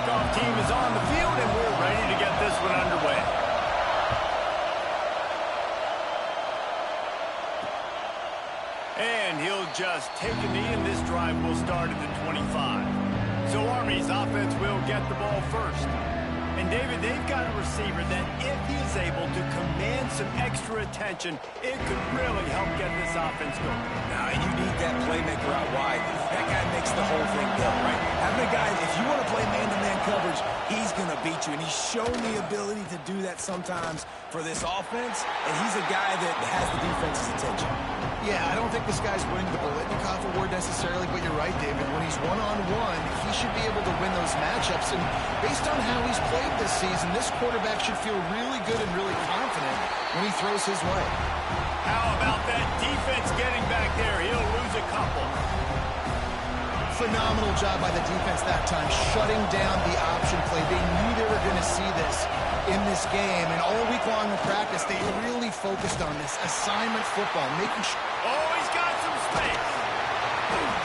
kickoff team is on the field, and we're ready to get this one underway. And he'll just take a knee, and this drive will start at the 25. So Army's offense will get the ball first. And, David, they've got a receiver that if he is able to command some extra attention, it could really help get this offense going. Now, you need that playmaker out wide. That guy makes the whole thing go, right? Having a guy, if you want to play man-to-man coverage, he's going to beat you. And he's shown the ability to do that sometimes for this offense. And he's a guy that has the defense's attention. Yeah, I don't think this guy's winning the Biletnikoff Award necessarily, but you're right, David. When he's one-on-one, he should be able to win those matchups. And based on how he's played this season, this quarterback should feel really good and really confident when he throws his way. How about that defense getting back there? He'll lose a couple. Phenomenal job by the defense that time, shutting down the option play. They knew they were going to see this in this game, and all week long in practice, they really focused on this assignment football, making sure... Oh, he's got some space.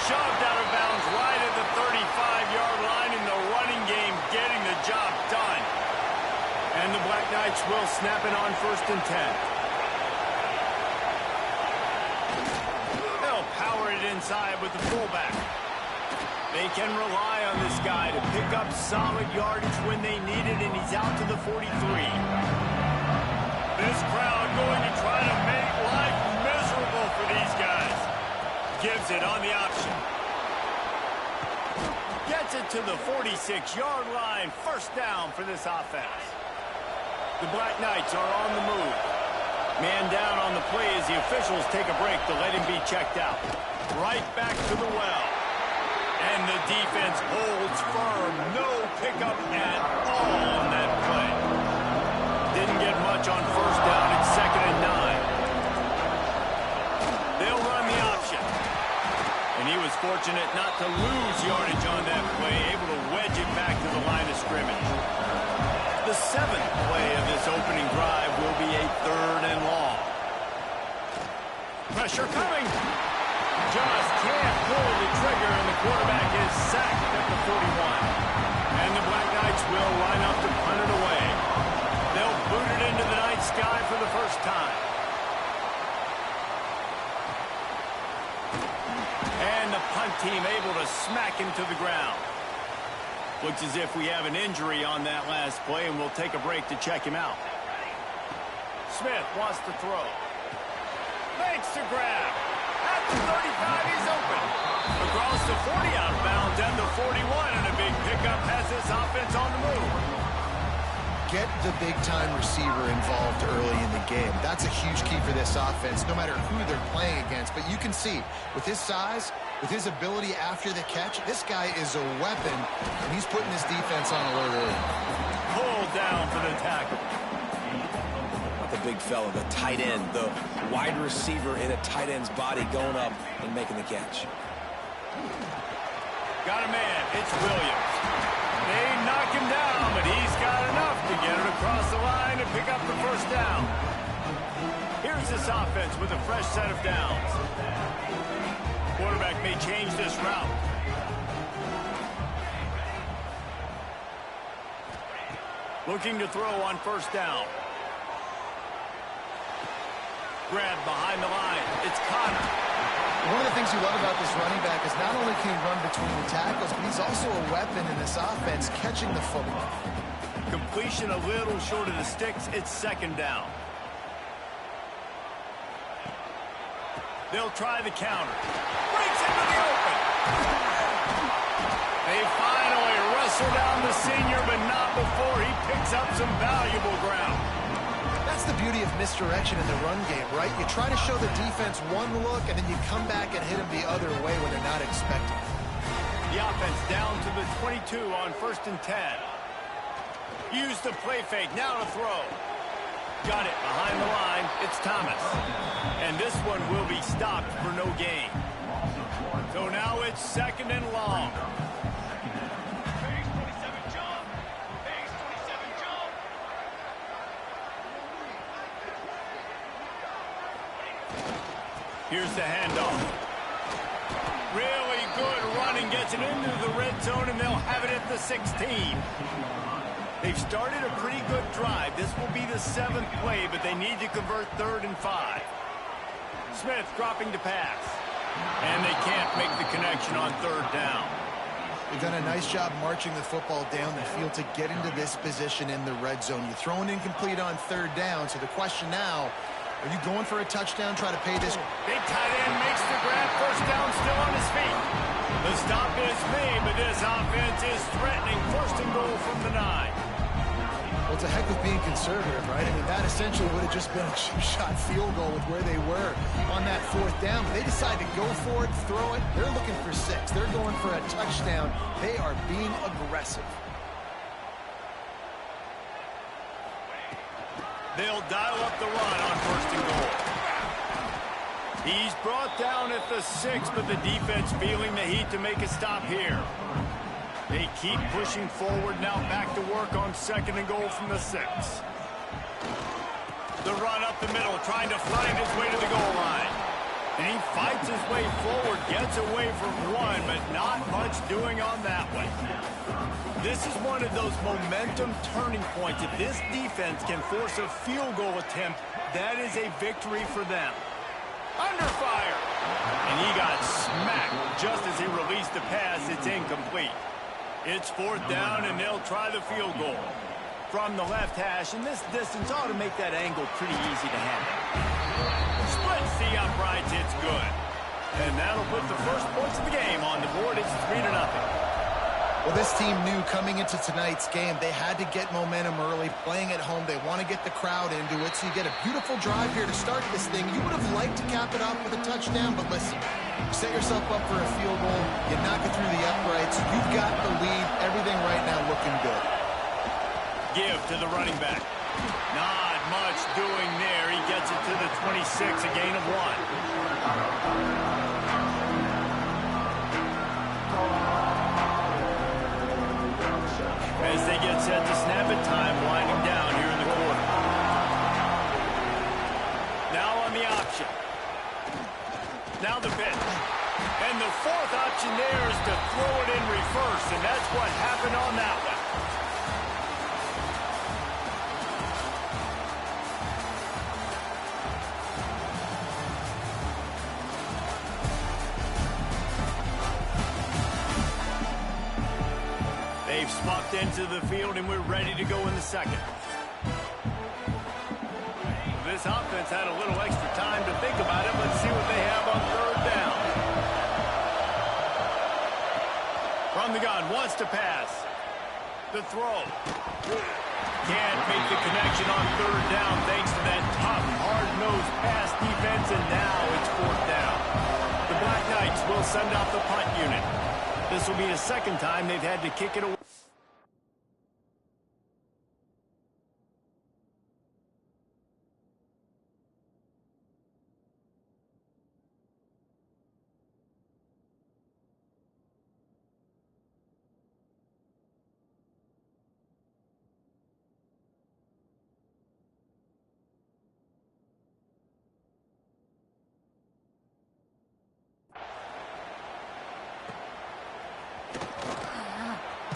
Shoved out of bounds right at the 35-yard line in the running game, getting the job done. And the Black Knights will snap it on 1st and 10. They'll power it inside with the fullback. They can rely on this guy to pick up solid yardage when they need it, and he's out to the 43. This crowd going to try to make life miserable for these guys. Gives it on the option. Gets it to the 46-yard line. 1st down for this offense. The Black Knights are on the move. Man down on the play as the officials take a break to let him be checked out. Right back to the well. And the defense holds firm. No pickup at all on that play. Didn't get much on 1st down. It's 2nd and 9. They'll run the option. And he was fortunate not to lose yardage on that play, able to wedge it back to the line of scrimmage. The 7th play of this opening drive will be a 3rd and long. Pressure coming. Just can't pull the trigger, and the quarterback is sacked at the 41. And the Black Knights will line up to punt it away. They'll boot it into the night sky for the first time. And the punt team able to smack him to the ground. Looks as if we have an injury on that last play, and we'll take a break to check him out. Smith wants to throw. Makes the grab. At the 35, he's open. Across the 40, out of bounds at the 41, and a big pickup has this offense on the move. Get the big-time receiver involved early in the game. That's a huge key for this offense, no matter who they're playing against. But you can see, with his size, with his ability after the catch, this guy is a weapon, and he's putting his defense on alert early. Pulled down for the tackle. The big fella, the tight end, the wide receiver in a tight end's body going up and making the catch. Got a man. It's Williams. They knock him down, but he's got enough to get it across the line and pick up the 1st down. Here's this offense with a fresh set of downs. Quarterback may change this route. Looking to throw on 1st down. Grab behind the line. It's Connor. One of the things you love about this running back is not only can he run between the tackles, but he's also a weapon in this offense, catching the football. Completion a little short of the sticks. It's 2nd down. They'll try the counter. Breaks into the open. They finally wrestle down the senior, but not before he picks up some valuable ground. That's the beauty of misdirection in the run game, right? You try to show the defense one look, and then you come back and hit them the other way when they're not expecting it. The offense down to the 22 on 1st and 10. Use the play fake, now to throw. Got it behind the line. It's Thomas. And this one will be stopped for no gain. So now it's 2nd and long. Here's the handoff. Really good running, gets it into the red zone, and they'll have it at the 16. They've started a pretty good drive. This will be the 7th play, but they need to convert 3rd and 5. Smith dropping to pass. And they can't make the connection on 3rd down. They've done a nice job marching the football down the field to get into this position in the red zone. You're throwing incomplete on 3rd down, so the question now, are you going for a touchdown, try to pay this? Big tight end makes the grab, 1st down, still on his feet. The stop is made, but this offense is threatening 1st and goal from the 9. Well, it's a heck of being conservative, right? I mean, that essentially would have just been a chip-shot field goal with where they were on that 4th down. But they decide to go for it, throw it. They're looking for 6. They're going for a touchdown. They are being aggressive. They'll dial up the run on 1st and goal. He's brought down at the 6, but the defense feeling the heat to make a stop here. They keep pushing forward, now back to work on 2nd and goal from the 6. The run up the middle, trying to find his way to the goal line. And he fights his way forward, gets away from 1, but not much doing on that one. This is one of those momentum turning points. If this defense can force a field goal attempt, that is a victory for them. Under fire. And he got smacked just as he released the pass. It's incomplete. It's 4th down, and they'll try the field goal. From the left hash, and this distance ought to make that angle pretty easy to handle. Splits the uprights, it's good. And that'll put the first points of the game on the board. It's 3-0. Well, this team knew coming into tonight's game they had to get momentum early, playing at home. They want to get the crowd into it, so you get a beautiful drive here to start this thing. You would have liked to cap it off with a touchdown, but listen, you set yourself up for a field goal, you knock it through the uprights, you've got the lead, everything right now looking good. Give to the running back. Not much doing there. He gets it to the 26, a gain of 1. As they get set to snap it, time winding down here in the quarter. Now on the option. Now the pitch. And the 4th option there is to throw it in reverse, and that's what happened on that one. They've smucked into the field, and we're ready to go in the 2nd. This offense had a little extra time to think about it. Let's see what they have on 3rd down. From the gun, wants to pass. The throw. Can't make the connection on 3rd down thanks to that tough, hard-nosed pass defense, and now it's 4th down. The Black Knights will send out the punt unit. This will be the 2nd time they've had to kick it away.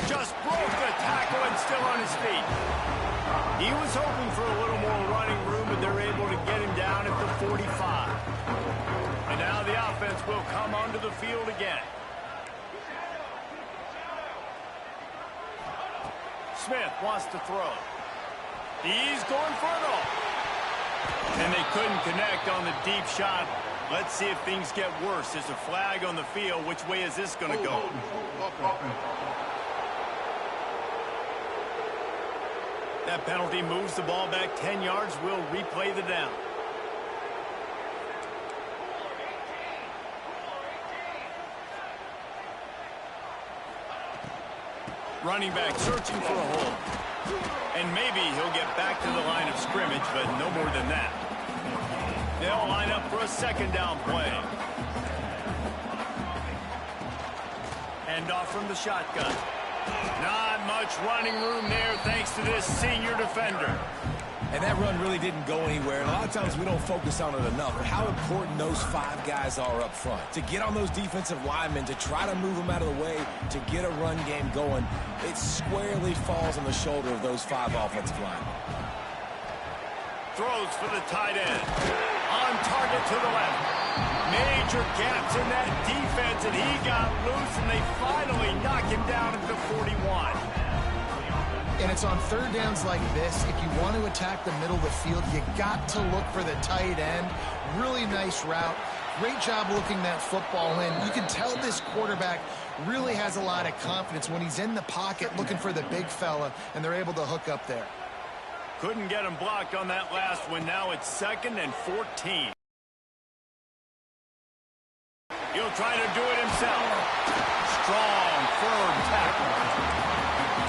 Just broke the tackle and still on his feet. He was hoping for a little more running room, but they're able to get him down at the 45. And now the offense will come onto the field again. Smith wants to throw. He's going for it all. And they couldn't connect on the deep shot. Let's see if things get worse. There's a flag on the field. Which way is this going to go? That penalty moves the ball back 10 yards. We'll replay the down. Running back searching for a hole. And maybe he'll get back to the line of scrimmage, but no more than that. They'll line up for a 2nd down play. Hand off from the shotgun. Not much running room there thanks to this senior defender. And that run really didn't go anywhere. And a lot of times we don't focus on it enough. But how important those 5 guys are up front. To get on those defensive linemen, to try to move them out of the way, to get a run game going, it squarely falls on the shoulder of those 5 offensive linemen. Throws for the tight end. On target to the left. Major gaps in that defense, and he got loose, and they finally knock him down at the 41. And it's on third downs like this. If you want to attack the middle of the field, you got to look for the tight end. Really nice route. Great job looking that football in. You can tell this quarterback really has a lot of confidence when he's in the pocket looking for the big fella, and they're able to hook up there. Couldn't get him blocked on that last one. Now it's 2nd and 14. He'll try to do it himself. Strong, firm tackle.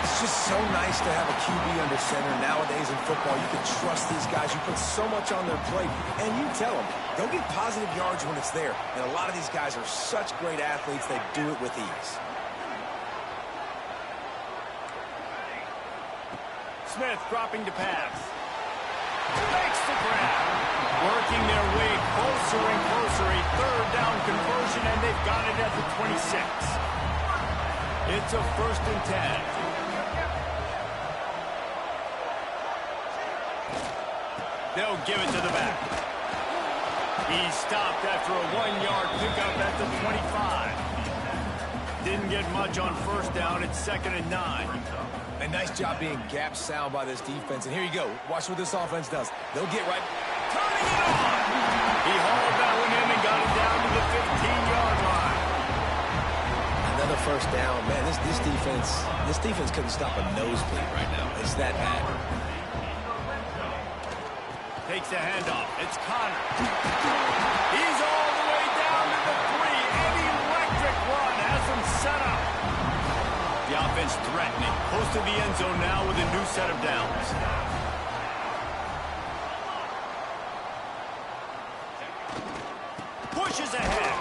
It's just so nice to have a QB under center. Nowadays in football, you can trust these guys. You put so much on their plate, and you tell them, they'll get positive yards when it's there. And a lot of these guys are such great athletes, they do it with ease. Smith dropping to pass. Makes the grab. Working their way closer and closer. A 3rd down conversion, and they've got it at the 26. It's a 1st and 10. They'll give it to the back. He's stopped after a 1-yard pickup at the 25. Didn't get much on 1st down. It's 2nd and 9. A nice job being gap sound by this defense. And here you go. Watch what this offense does. They'll get right. Turning it on. He hauled that one in and got it down to the 15-yard line. Another 1st down. Man, this defense couldn't stop a nosebleed right now. It's that bad. Takes the handoff. It's Connor. He's all the way down to the 3. An electric run has him set up. The offense threatening. Close to the end zone now with a new set of downs. Pushes ahead.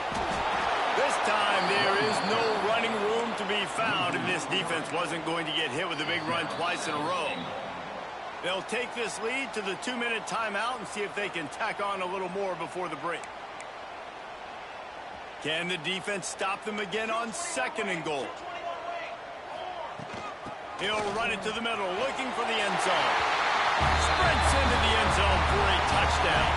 This time there is no running room to be found, and this defense wasn't going to get hit with a big run twice in a row. They'll take this lead to the 2-minute timeout and see if they can tack on a little more before the break. Can the defense stop them again on 2nd and goal? He'll run it to the middle, looking for the end zone. Sprints into the end zone for a touchdown.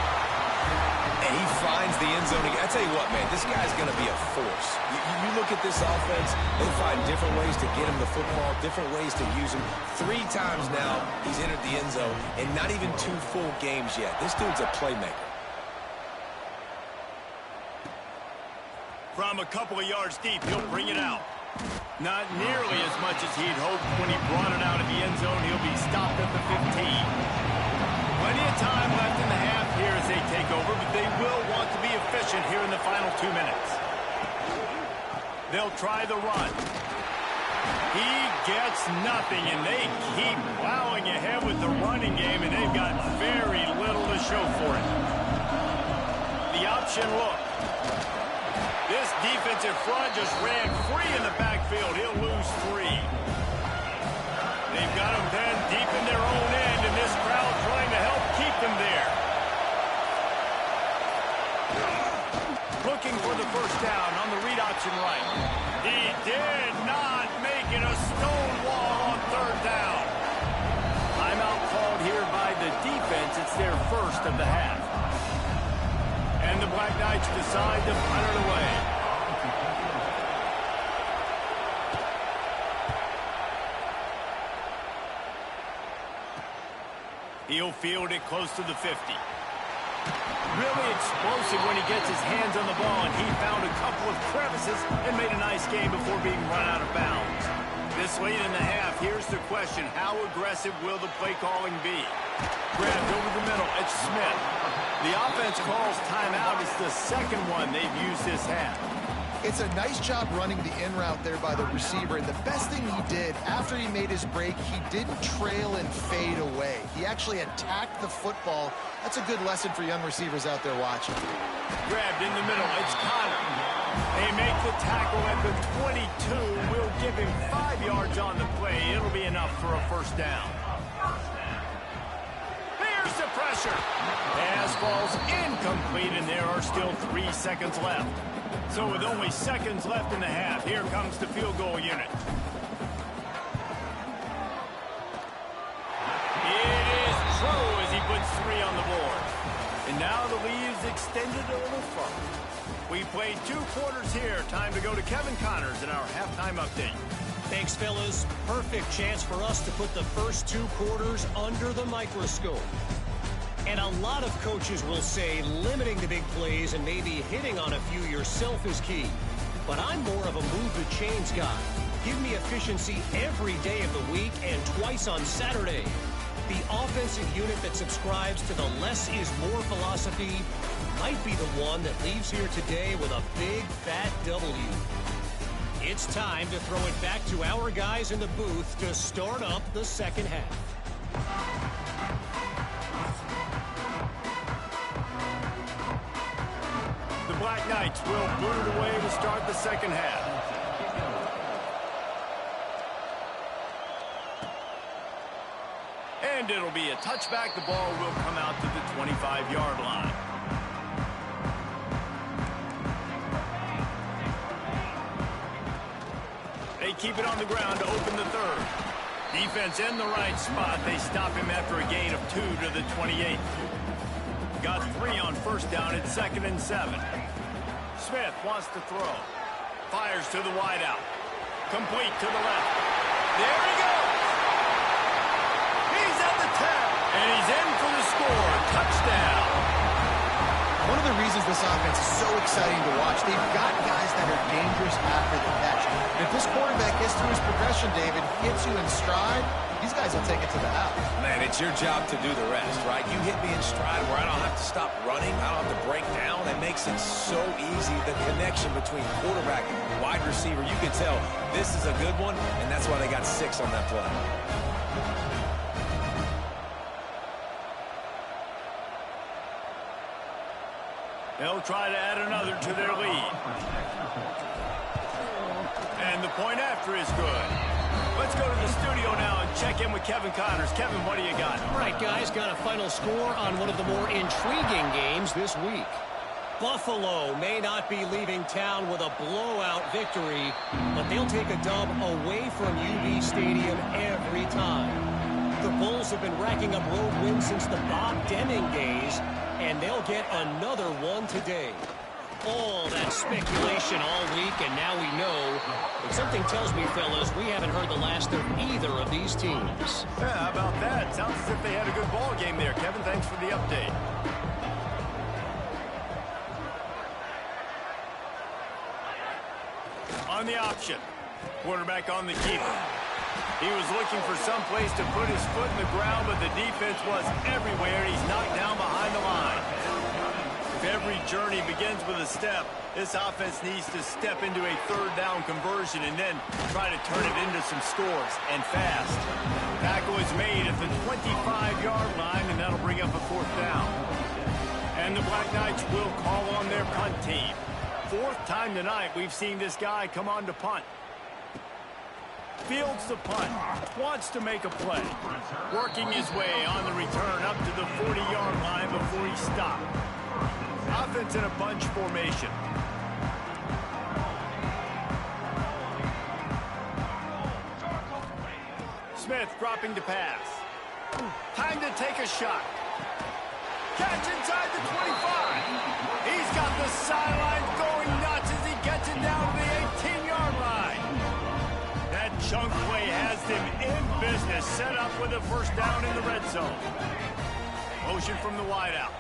And he finds the end zone. I tell you what, man, this guy's going to be a force. You look at this offense, they find different ways to get him the football, different ways to use him. 3 times now he's entered the end zone, and not even 2 full games yet. This dude's a playmaker. From a couple of yards deep, he'll bring it out. Not nearly as much as he'd hoped when he brought it out of the end zone. He'll be stopped at the 15. Plenty of time left in the half here as they take over, but they will want to be efficient here in the final 2 minutes. They'll try the run. He gets nothing, and they keep plowing ahead with the running game, and they've got very little to show for it. The option look. This defensive front just ran free in the backfield. He'll lose 3. They've got him then deep in their own end, and this crowd trying to help keep them there. Looking for the 1st down on the read option right. He did not make it a stone wall on 3rd down. Timeout called here by the defense. It's their 1st of the half. And the Black Knights decide to punt it away. He'll field it close to the 50. Really explosive when he gets his hands on the ball, and he found a couple of crevices and made a nice game before being run out of bounds. This late in the half, here's the question. How aggressive will the play calling be? Grabbed over the middle. It's Smith. The offense calls timeout. It's the 2nd one they've used this half. It's a nice job running the in route there by the receiver. And the best thing he did after he made his break, he didn't trail and fade away. He actually attacked the football. That's a good lesson for young receivers out there watching. Grabbed in the middle. It's Connor. They make the tackle at the 22. We'll give him 5 yards on the play. It'll be enough for a 1st down. Here pressure. Pass falls incomplete, and there are still 3 seconds left. So with only seconds left in the half, here comes the field goal unit. It is true as he puts 3 on the board. And now the lead is extended a little further. We played 2 quarters here. Time to go to Kevin Connors in our halftime update. Thanks, fellas. Perfect chance for us to put the first 2 quarters under the microscope. And a lot of coaches will say limiting the big plays and maybe hitting on a few yourself is key. But I'm more of a move the chains guy. Give me efficiency every day of the week and twice on Saturday. The offensive unit that subscribes to the less is more philosophy might be the one that leaves here today with a big fat W. It's time to throw it back to our guys in the booth to start up the second half. The Black Knights will boot it away to start the second half. And it'll be a touchback. The ball will come out to the 25-yard line. They keep it on the ground to open the third. Defense in the right spot. They stop him after a gain of 2 to the 28. Got 3 on first down at 2nd and 7. Smith wants to throw. Fires to the wideout. Complete to the left. There he goes. He's at the 10. And he's in for the score. Touchdown. One of the reasons this offense is so exciting to watch, they've got guys that are dangerous after the catch. And if this quarterback gets through his progression, David, hits you in stride, these guys will take it to the house. Man, it's your job to do the rest, right? You hit me in stride where I don't have to stop running. I don't have to break down. It makes it so easy. The connection between quarterback and wide receiver, you can tell this is a good one, and that's why they got 6 on that play. They'll try to add another to their lead. And the point after is good. Let's go to the studio now and check in with Kevin Connors. Kevin, what do you got? All right, guys, got a final score on one of the more intriguing games this week. Buffalo may not be leaving town with a blowout victory, but they'll take a dub away from UB Stadium every time. The Bulls have been racking up road wins since the Bob Deming days, and they'll get another one today. All that speculation all week, and now we know. But something tells me, fellas, we haven't heard the last of either of these teams. Yeah, how about that? Sounds as if they had a good ball game there. Kevin, thanks for the update. On the option. Quarterback on the keeper. He was looking for some place to put his foot in the ground, but the defense was everywhere. He's knocked down behind the line. If every journey begins with a step, this offense needs to step into a 3rd down conversion and then try to turn it into some scores, and fast. Tackle is made at the 25-yard line, and that'll bring up a 4th down. And the Black Knights will call on their punt team. 4th time tonight we've seen this guy come on to punt. Fields the punt, wants to make a play. Working his way on the return up to the 40-yard line before he stopped. Offense in a bunch formation. Smith dropping to pass. Time to take a shot. Catch inside the 25. He's got the sideline going nuts as he gets it down to the 18-yard line. That chunk play has him in business. Set up with a 1st down in the red zone. Motion from the wideout.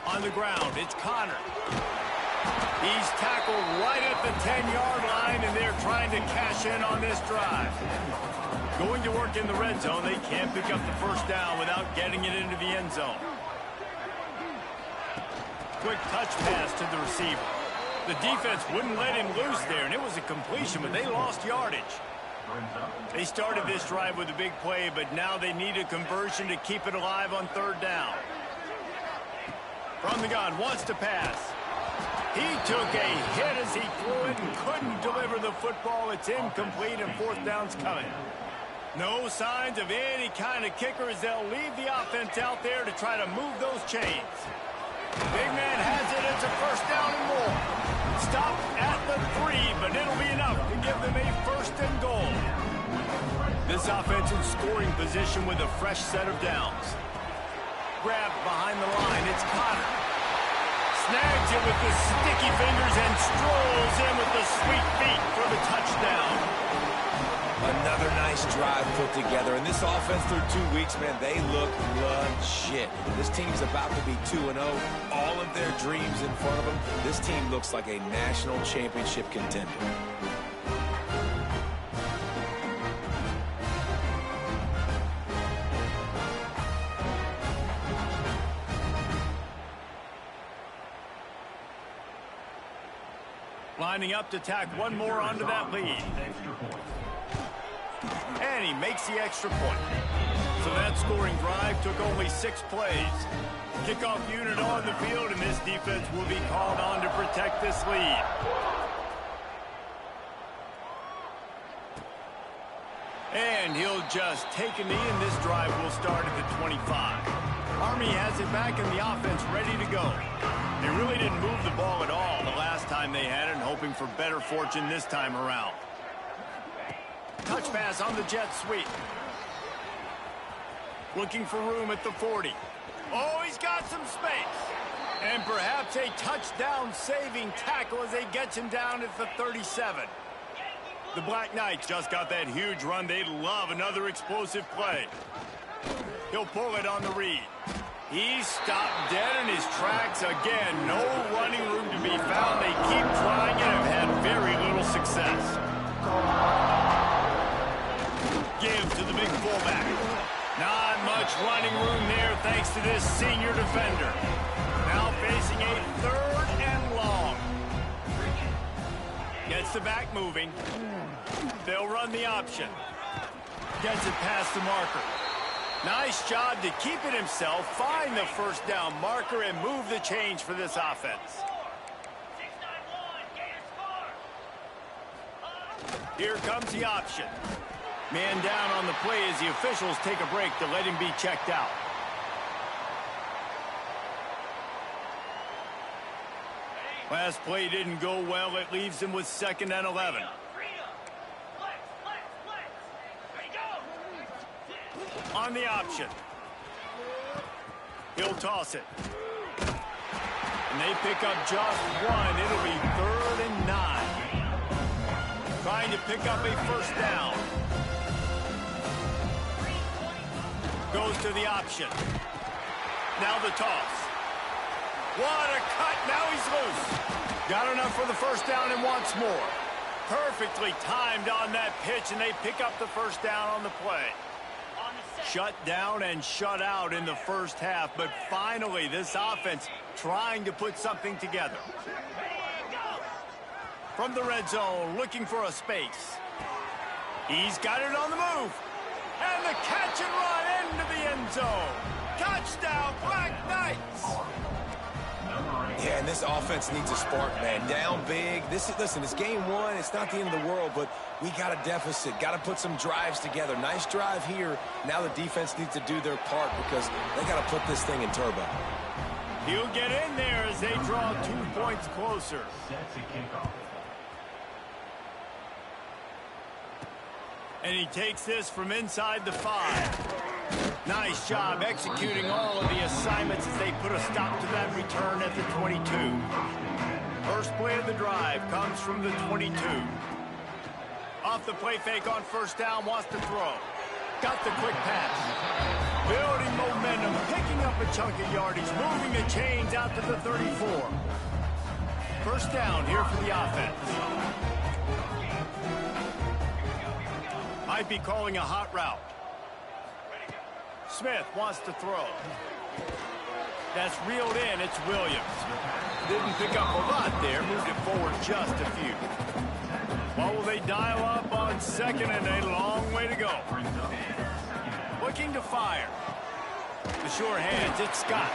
On the ground, it's Connor. He's tackled right at the 10-yard line, and they're trying to cash in on this drive. Going to work in the red zone, they can't pick up the 1st down without getting it into the end zone. Quick touch pass to the receiver. The defense wouldn't let him loose there, and it was a completion, but they lost yardage. They started this drive with a big play, but now they need a conversion to keep it alive on 3rd down. From the gun, wants to pass. He took a hit as he threw it and couldn't deliver the football. It's incomplete and fourth down's coming. No signs of any kind of kicker as they'll leave the offense out there to try to move those chains. Big man has it. It's a first down and more. Stop at the 3, but it'll be enough to give them a first and goal. This offense in scoring position with a fresh set of downs. Grabbed behind the line. It's Potter. Snags it with the sticky fingers and strolls in with the sweet feet for the touchdown. Another nice drive put together. And this offense through 2 weeks, man, they look legit. This team's about to be 2-0. All of their dreams in front of them. This team looks like a national championship contender. Lining up to tack one more onto that lead. And he makes the extra point. So that scoring drive took only 6 plays. Kickoff unit on the field, and this defense will be called on to protect this lead. And he'll just take a knee, and this drive will start at the 25. Army has it back in the offense, ready to go. They really didn't move the ball at all the last time they had it, and hoping for better fortune this time around. Touch pass on the jet sweep. Looking for room at the 40. Oh, he's got some space. And perhaps a touchdown-saving tackle as they get him down at the 37. The Black Knights just got that huge run. They'd love another explosive play. He'll pull it on the read. He's stopped dead in his tracks again. No running room to be found. They keep trying and have had very little success. Give to the big fullback. Not much running room there thanks to this senior defender. Now facing a 3rd and long. Gets the back moving. They'll run the option. Gets it past the marker. Nice job to keep it himself, find the first down marker, and move the change for this offense. Here comes the option. Man down on the play as the officials take a break to let him be checked out. Last play didn't go well. It leaves him with 2nd and 11. On the option. He'll toss it. And they pick up just 1. It'll be 3rd and 9. Trying to pick up a first down. Goes to the option. Now the toss. What a cut. Now he's loose. Got enough for the first down and wants more. Perfectly timed on that pitch, and they pick up the first down on the play. Shut down and shut out in the first half, but finally this offense trying to put something together. From the red zone, looking for a space. He's got it on the move. And the catch and run into the end zone. Touchdown, Black Knights. Yeah, and this offense needs a spark, man. Down big. Listen, it's game 1. It's not the end of the world, but we got a deficit. Got to put some drives together. Nice drive here. Now the defense needs to do their part because they got to put this thing in turbo. He'll get in there as they draw 2 points closer. And he takes this from inside the 5. Nice job executing all of the assignments as they put a stop to that return at the 22. First play of the drive comes from the 22. Off the play fake on first down, wants to throw. Got the quick pass. Building momentum, picking up a chunk of yardage, moving the chains out to the 34. First down here for the offense. Might be calling a hot route. Smith wants to throw. That's reeled in. It's Williams. Didn't pick up a lot there. Moved it forward just a few. What will they dial up on 2nd and a long way to go? Looking to fire. The sure hands, it's Scott.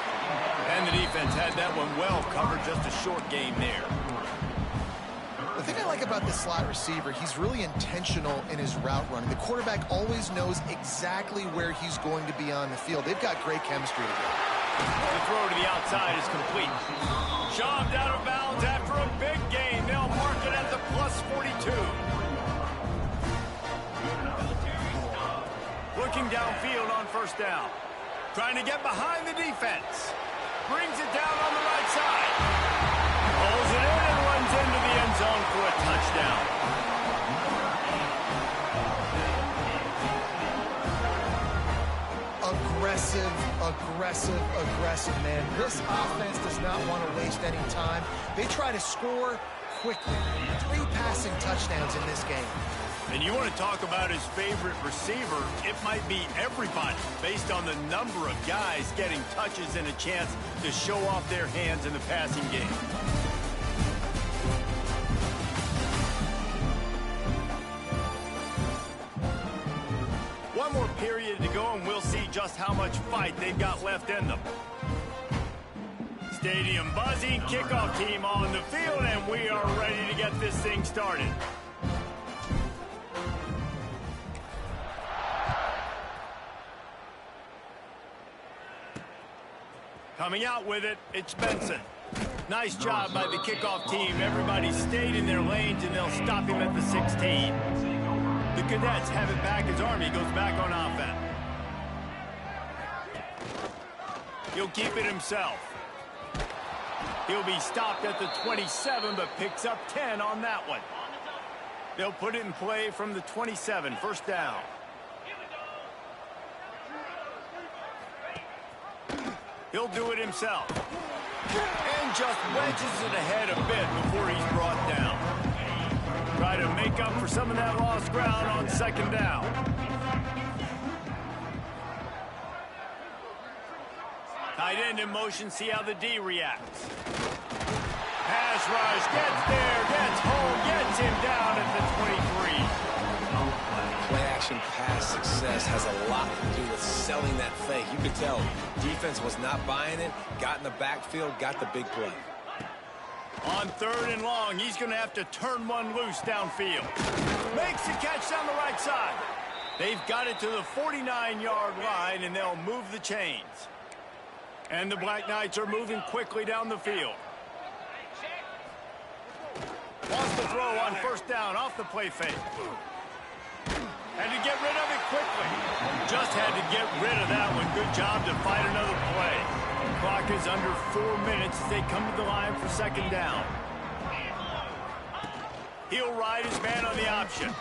And the defense had that one well covered, just a short game there. The thing I like about this slot receiver, he's really intentional in his route running. The quarterback always knows exactly where he's going to be on the field. They've got great chemistry together. The throw to the outside is complete. Shoved out of bounds after a big gain. They'll mark it at the plus 42. Looking downfield on first down. Trying to get behind the defense. Brings it down on the right side. Pulls it in and runs into the end zone for a touchdown. Aggressive, man. This offense does not want to waste any time. They try to score quickly. 3 passing touchdowns in this game. And you want to talk about his favorite receiver, it might be everybody, based on the number of guys getting touches and a chance to show off their hands in the passing game. One more period to go, and we'll see just how much fight they've got left in them. Stadium buzzing, kickoff team on the field, and we are ready to get this thing started. Coming out with it, it's Benson. Nice job by the kickoff team. Everybody stayed in their lanes, and they'll stop him at the 16. The Cadets have it back as Army goes back on offense. He'll keep it himself. He'll be stopped at the 27, but picks up 10 on that one. They'll put it in play from the 27, first down. He'll do it himself. And just wedges it ahead a bit before he's brought down. Try to make up for some of that lost ground on second down. Tight end in motion, see how the D reacts. Pass rush, gets there, gets home, gets him down at the 23. Play-action pass success has a lot to do with selling that fake. You could tell defense was not buying it, got in the backfield, got the big play. On third and long, he's going to have to turn one loose downfield. Makes the catch down the right side. They've got it to the 49-yard line, and they'll move the chains. And the Black Knights are moving quickly down the field. Wants to throw on first down off the play fake. And to get rid of it quickly. Just had to get rid of that one. Good job to fight another play. Clock is under 4 minutes as they come to the line for second down. He'll ride his man on the option.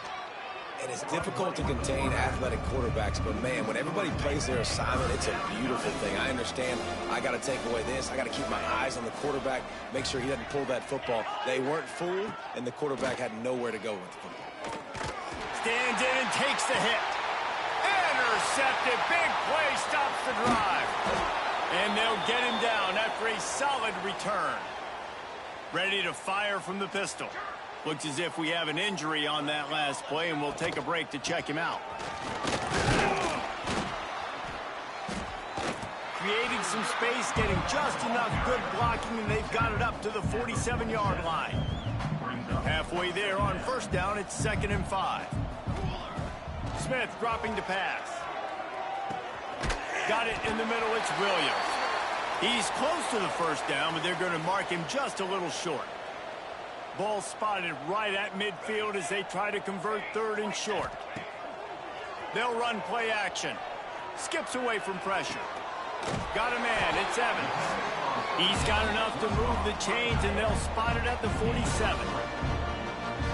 And it's difficult to contain athletic quarterbacks, but man, when everybody plays their assignment, it's a beautiful thing. I understand I got to take away this. I got to keep my eyes on the quarterback, make sure he doesn't pull that football. They weren't fooled, and the quarterback had nowhere to go with the football. Stands in and takes the hit. Intercepted. Big play stops the drive. And they'll get him down after a solid return. Ready to fire from the pistol. Looks as if we have an injury on that last play, and we'll take a break to check him out. Creating some space, getting just enough good blocking, and they've got it up to the 47-yard line. Halfway there on first down, it's 2nd and 5. Smith dropping to pass. Got it in the middle, it's Williams. He's close to the first down, but they're going to mark him just a little short. Ball spotted right at midfield as they try to convert 3rd and short. They'll run play action. Skips away from pressure. Got a man, it's Evans. He's got enough to move the chains, and they'll spot it at the 47.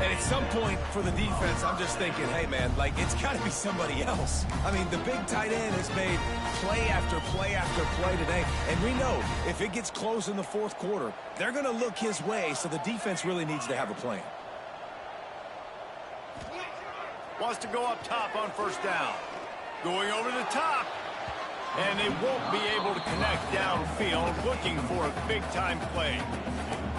And at some point for the defense, I'm just thinking, hey, man, like, it's got to be somebody else. I mean, the big tight end has made play after play after play today. And we know if it gets close in the 4th quarter, they're going to look his way, so the defense really needs to have a plan. Wants to go up top on first down. Going over the top. And they won't be able to connect downfield. field looking for a big-time play.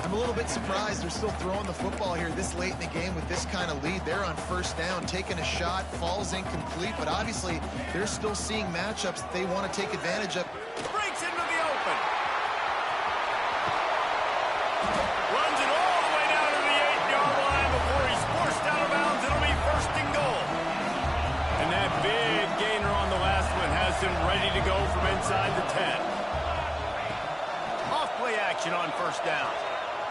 I'm a little bit surprised they're still throwing the football here this late in the game with this kind of lead. They're on first down, taking a shot, falls incomplete, but obviously they're still seeing matchups that they want to take advantage of. Breaks into the open. Runs it all the way down to the 8-yard line before he's forced out of bounds. It'll be first and goal. And that big gainer on the last one has him ready to go from inside the 10. Off play action on first down.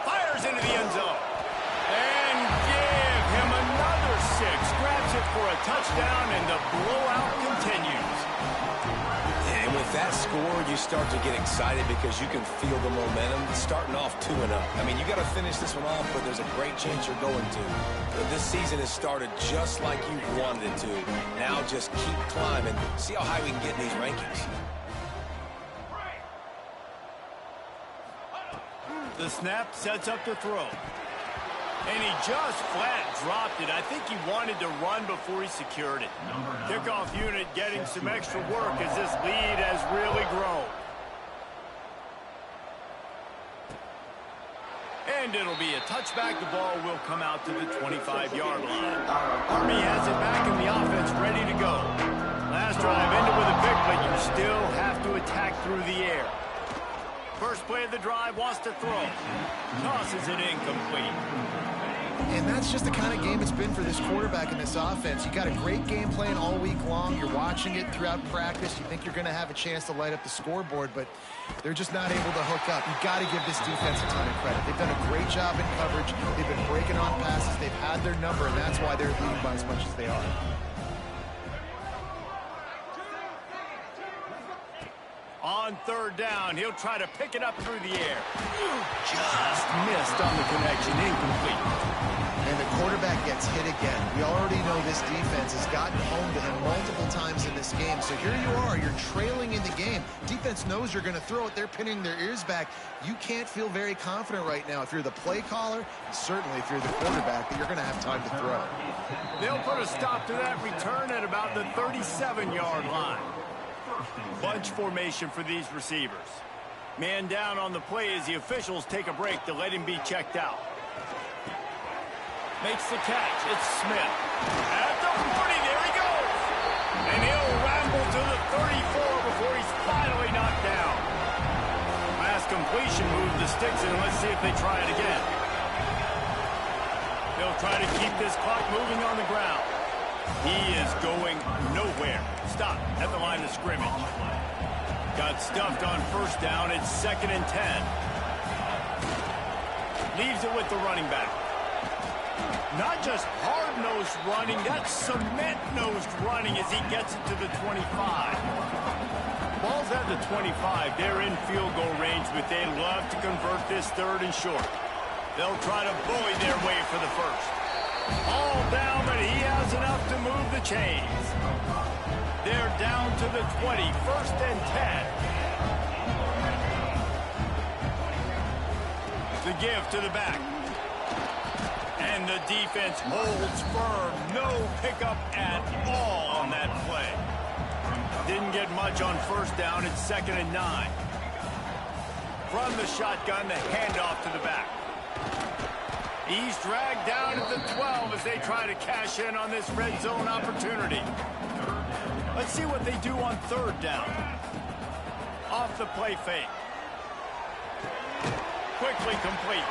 Fires into the end zone. And give him another 6. Grabs it for a touchdown, and the blowout continues. And with that score, you start to get excited because you can feel the momentum starting off 2-0. I mean, you got to finish this one off, but there's a great chance you're going to. But this season has started just like you wanted it to. Now just keep climbing. See how high we can get in these rankings. The snap sets up the throw. And he just flat dropped it. I think he wanted to run before he secured it. Kickoff unit getting some extra work as this lead has really grown. And it'll be a touchback. The ball will come out to the 25-yard line. Army has it back in the offense, ready to go. Last drive ended with a pick, but you still have to attack through the air. First play of the drive, wants to throw. Tosses it incomplete. And that's just the kind of game it's been for this quarterback in this offense. You got a great game plan all week long. You're watching it throughout practice. You think you're going to have a chance to light up the scoreboard, but they're just not able to hook up. You've got to give this defense a ton of credit. They've done a great job in coverage. They've been breaking on passes. They've had their number, and that's why they're leading by as much as they are. On third down, he'll try to pick it up through the air. Just missed on the connection, incomplete. And the quarterback gets hit again. We already know this defense has gotten home to him multiple times in this game. So here you are, you're trailing in the game. Defense knows you're going to throw it. They're pinning their ears back. You can't feel very confident right now if you're the play caller, and certainly if you're the quarterback, that you're going to have time to throw. They'll put a stop to that return at about the 37-yard line. Bunch formation for these receivers. Man down on the play as the officials take a break to let him be checked out. Makes the catch. It's Smith. At the 40, there he goes. And he'll ramble to the 34 before he's finally knocked down. Last completion moved the sticks, and let's see if they try it again. They'll try to keep this clock moving on the ground. He is going nowhere. Stop at the line of scrimmage. Got stuffed on first down. It's 2nd and 10. Leaves it with the running back. Not just hard-nosed running, that's cement-nosed running as he gets it to the 25. Ball's at the 25. They're in field goal range, but they love to convert this 3rd and short. They'll try to bully their way for the first. All down, but he has enough to move the chains. They're down to the 20, 1st and 10. The give to the back. And the defense holds firm. No pickup at all on that play. Didn't get much on first down. It's 2nd and 9. From the shotgun, the handoff to the back. He's dragged down at the 12 as they try to cash in on this red zone opportunity. Let's see what they do on 3rd down. Off the play fake. Quickly complete.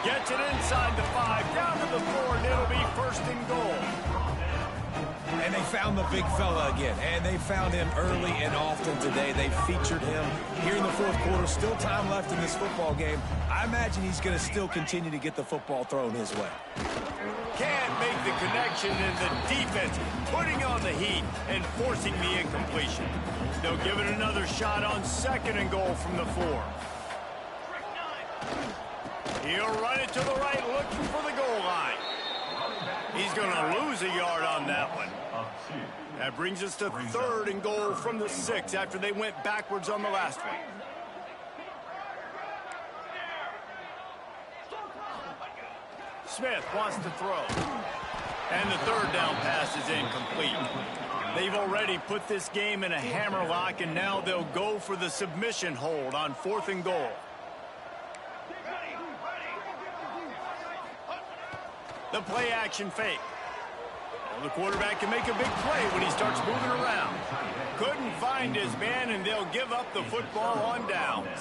Gets it inside the 5, down to the 4, and it'll be 1st and goal. And they found the big fella again, and they found him early and often today. They featured him here in the 4th quarter. Still time left in this football game. I imagine he's going to still continue to get the football thrown his way. Can't make the connection, and the defense putting on the heat and forcing the incompletion. They'll give it another shot on 2nd and goal from the 4. He'll run it to the right, looking for the goal line. He's going to lose a yard on that one. That brings us to 3rd and goal from the 6 after they went backwards on the last one. Smith wants to throw. And the 3rd down pass is incomplete. They've already put this game in a hammerlock, and now they'll go for the submission hold on 4th and goal. The play action fake. Well, the quarterback can make a big play when he starts moving around. Couldn't find his man, and they'll give up the football on downs.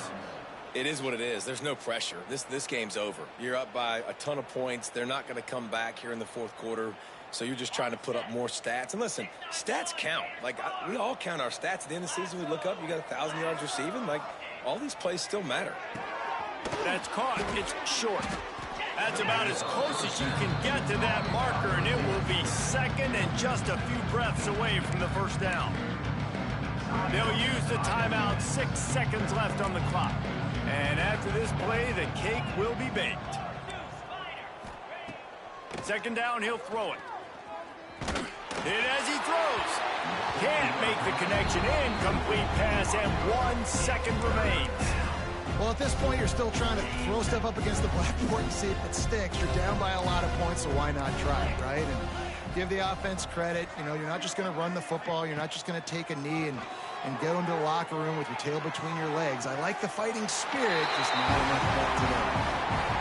It is what it is. There's no pressure. This game's over. You're up by a ton of points. They're not going to come back here in the 4th quarter. So you're just trying to put up more stats. And listen, stats count. Like, we all count our stats. At the end of the season, we look up, you got 1,000 yards receiving. Like, all these plays still matter. That's caught. It's short. That's about as close as you can get to that marker, and it will be second and just a few breaths away from the first down. They'll use the timeout, 6 seconds left on the clock. And after this play, the cake will be baked. Second down, he'll throw it. Hit as he throws. Can't make the connection. Incomplete pass, and 1 second remains. Well, at this point, you're still trying to throw stuff up against the blackboard and see if it sticks. You're down by a lot of points, so why not try it, right? And give the offense credit. You know, you're not just going to run the football. You're not just going to take a knee and go into the locker room with your tail between your legs. I like the fighting spirit, just not enough bet today.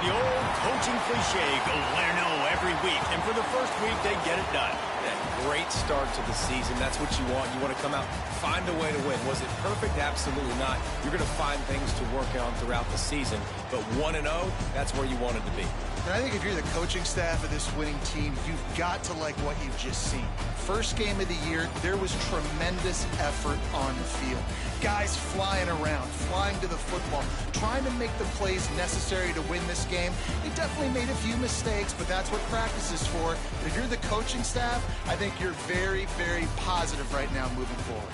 The old coaching cliche, go win or no every week. And for the first week, they get it done. Great start to the season. That's what you want. You want to come out, find a way to win. Was it perfect? Absolutely not. You're going to find things to work on throughout the season. But 1-0, that's where you wanted to be. And I think if you're the coaching staff of this winning team, you've got to like what you've just seen. First game of the year, there was tremendous effort on the field. Guys flying around, flying to the football, trying to make the plays necessary to win this game. They definitely made a few mistakes, but that's what practice is for. But if you're the coaching staff, I think you're very, very positive right now moving forward.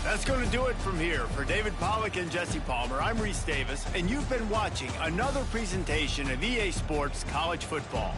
That's going to do it from here. For David Pollack and Jesse Palmer, I'm Reese Davis, and you've been watching another presentation of EA Sports College Football.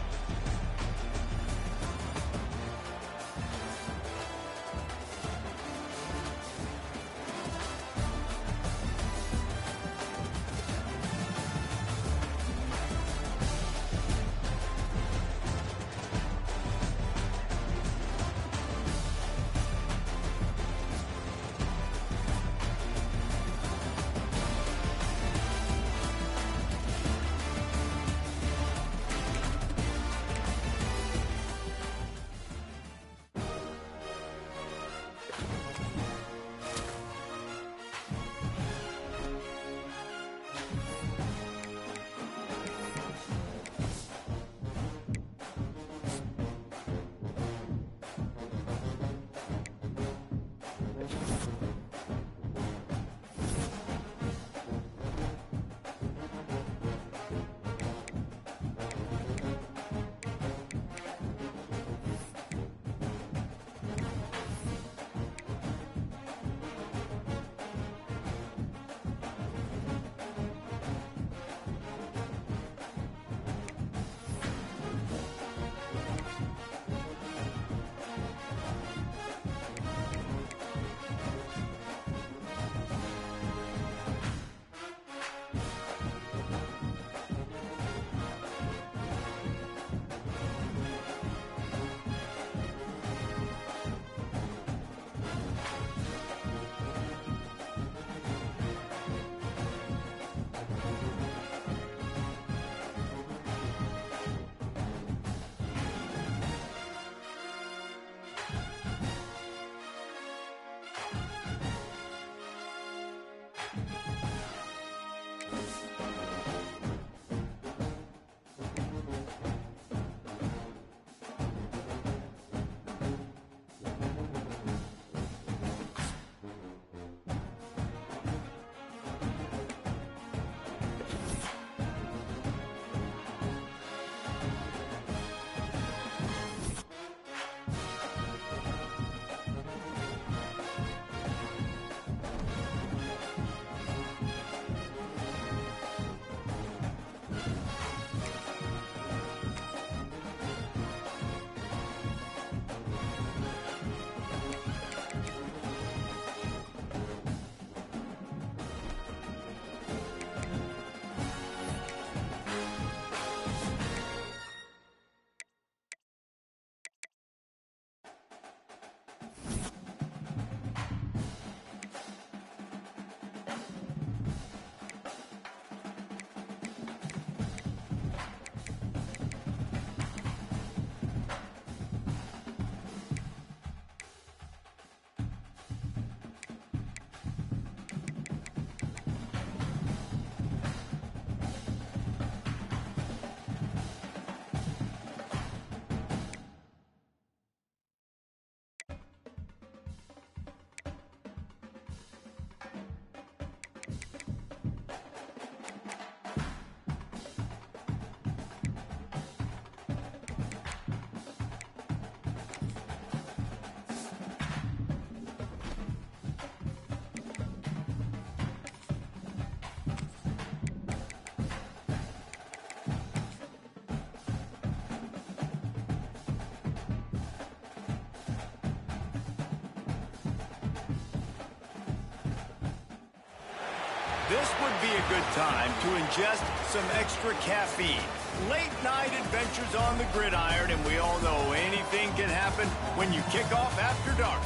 This would be a good time to ingest some extra caffeine. Late night adventures on the gridiron, and we all know anything can happen when you kick off after dark.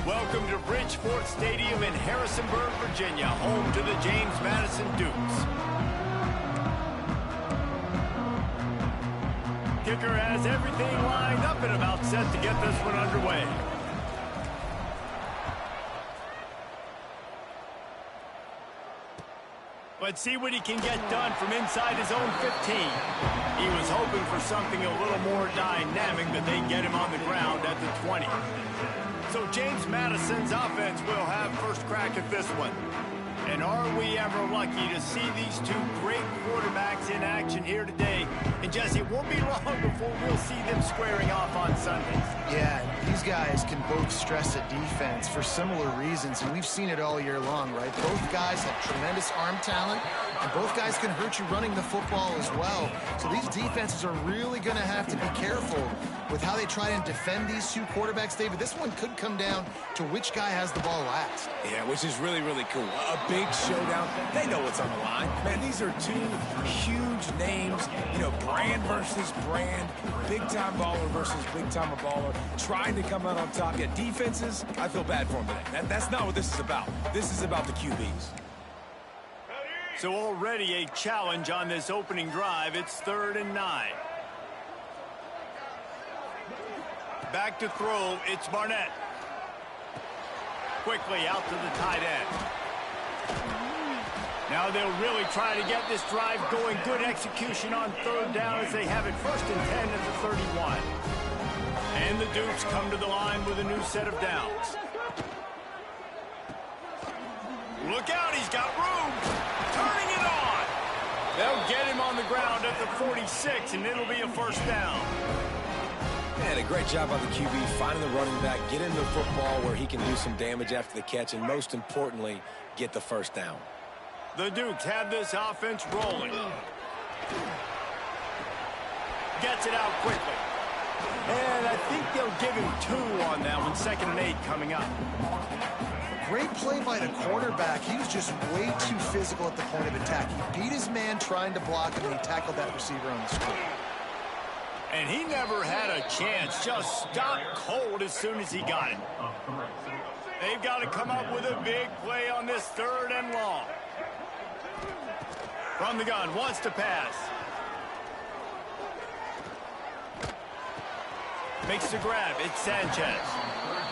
Welcome to Bridgeport Stadium in Harrisonburg, Virginia, home to the James Madison Dukes. Kicker has everything lined up and about set to get this one underway. Let's see what he can get done from inside his own 15. He was hoping for something a little more dynamic, but they get him on the ground at the 20. So James Madison's offense will have first crack at this one. And are we ever lucky to see these two great quarterbacks in action here today? And Jesse, it won't be long before we'll see them squaring off on Sundays. Yeah, these guys can both stress a defense for similar reasons, and we've seen it all year long, right? Both guys have tremendous arm talent, and both guys can hurt you running the football as well. So these defenses are really going to have to be careful with how they try and defend these two quarterbacks, David. This one could come down to which guy has the ball last. Yeah, which is really, really cool. A big showdown. They know what's on the line. Man, these are two huge names. You know, brand versus brand. Big-time baller versus big-time baller. Trying to come out on top. Yeah, defenses, I feel bad for them today. That's not what this is about. This is about the QBs. So already a challenge on this opening drive. It's 3rd and 9. Back to throw, it's Barnett. Quickly out to the tight end. Now they'll really try to get this drive going. Good execution on 3rd down as they have it 1st and 10 at the 31. And the Dukes come to the line with a new set of downs. Look out, he's got room. Turning it on. They'll get him on the ground at the 46, and it'll be a 1st down. Man, a great job by the QB finding the running back, get him the football where he can do some damage after the catch, and most importantly, get the 1st down. The Dukes have this offense rolling. Gets it out quickly. And I think they'll give him 2 on that one. 2nd and 8 coming up. Great play by the quarterback. He was just way too physical at the point of attack. He beat his man trying to block him, and he tackled that receiver on the screen. And he never had a chance. Just stopped cold as soon as he got it. They've got to come up with a big play on this 3rd and long. From the gun, wants to pass. Makes the grab, it's Sanchez.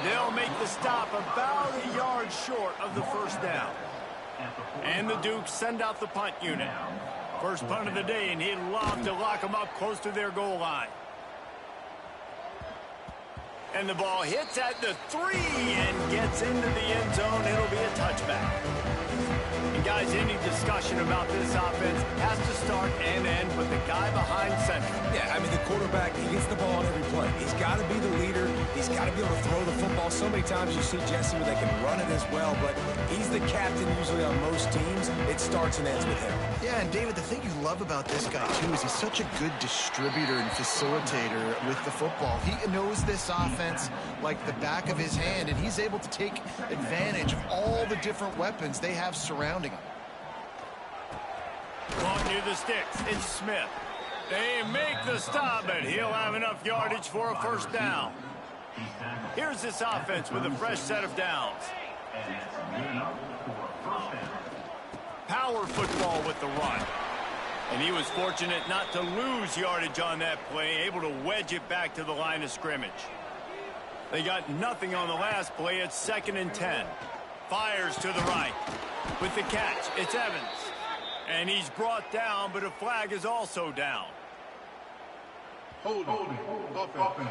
They'll make the stop about a yard short of the 1st down. And the Dukes send out the punt unit. First punt of the day, and he'd love to lock them up close to their goal line. And the ball hits at the 3 and gets into the end zone. It'll be a touchback. And guys, any discussion about this offense has to start and end with the guy behind center. Yeah, I mean, the quarterback, he gets the ball on every play. He's got to be the leader. He's got to be able to throw the football. So many times you see Jesse where they can run it as well, but he's the captain usually on most teams. It starts and ends with him. Yeah, and David, the thing you love about this guy, too, is he's such a good distributor and facilitator with the football. He knows this offense like the back of his hand, and he's able to take advantage of all the different weapons they have surrounding him. Long near the sticks, it's Smith. They make the stop, but he'll have enough yardage for a 1st down. Here's this offense with a fresh set of downs. Power football with the run. And he was fortunate not to lose yardage on that play, able to wedge it back to the line of scrimmage. They got nothing on the last play. It's 2nd and 10. Fires to the right. With the catch, it's Evans. And he's brought down, but a flag is also down. Holding. Offense.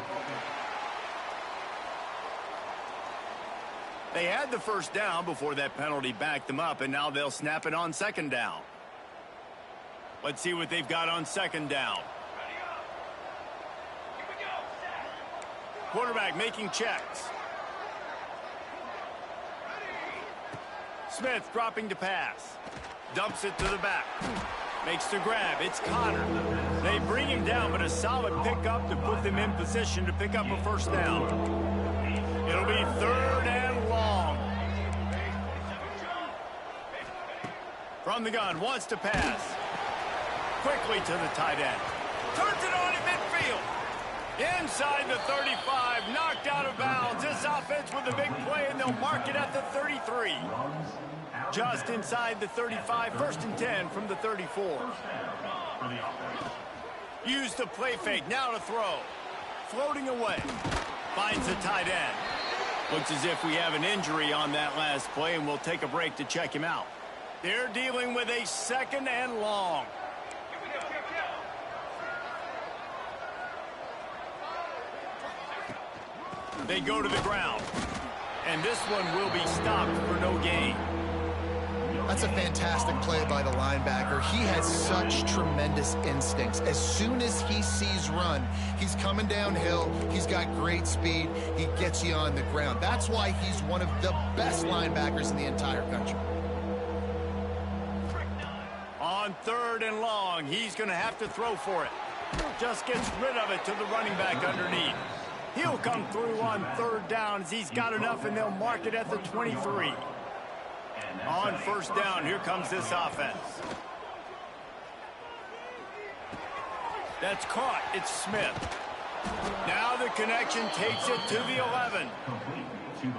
They had the 1st down before that penalty backed them up, and now they'll snap it on 2nd down. Let's see what they've got on 2nd down. Quarterback making checks. Smith dropping to pass. Dumps it to the back. Makes the grab. It's Connor. They bring him down, but a solid pickup to put them in position to pick up a 1st down. It'll be 3rd and long. From the gun, wants to pass. Quickly to the tight end. Turns it on in midfield. Inside the 35, knocked out of bounds. This offense with a big play, and they'll mark it at the 33. Just inside the 35, 1st and 10 from the 34. Use the play fake, now to throw. Floating away. Finds the tight end. Looks as if we have an injury on that last play, and we'll take a break to check him out. They're dealing with a 2nd and long. They go to the ground. And this one will be stopped for no gain. That's a fantastic play by the linebacker. He has such tremendous instincts. As soon as he sees run, he's coming downhill. He's got great speed. He gets you on the ground. That's why he's one of the best linebackers in the entire country. On 3rd and long, he's going to have to throw for it. Just gets rid of it to the running back underneath. He'll come through on 3rd down as he's got enough, and they'll mark it at the 23. On 1st down, here comes this offense. That's caught. It's Smith. Now the connection takes it to the 11.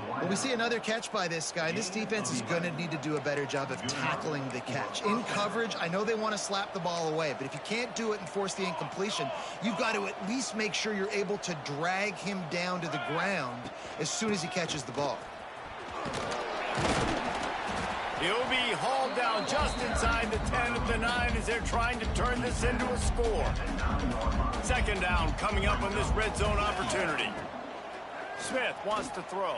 Well, we see another catch by this guy. This defense is going to need to do a better job of tackling the catch. In coverage, I know they want to slap the ball away, but if you can't do it and force the incompletion, you've got to at least make sure you're able to drag him down to the ground as soon as he catches the ball. He'll be hauled down just inside the 10 of the 9 as they're trying to turn this into a score. 2nd down coming up on this red zone opportunity. Smith wants to throw.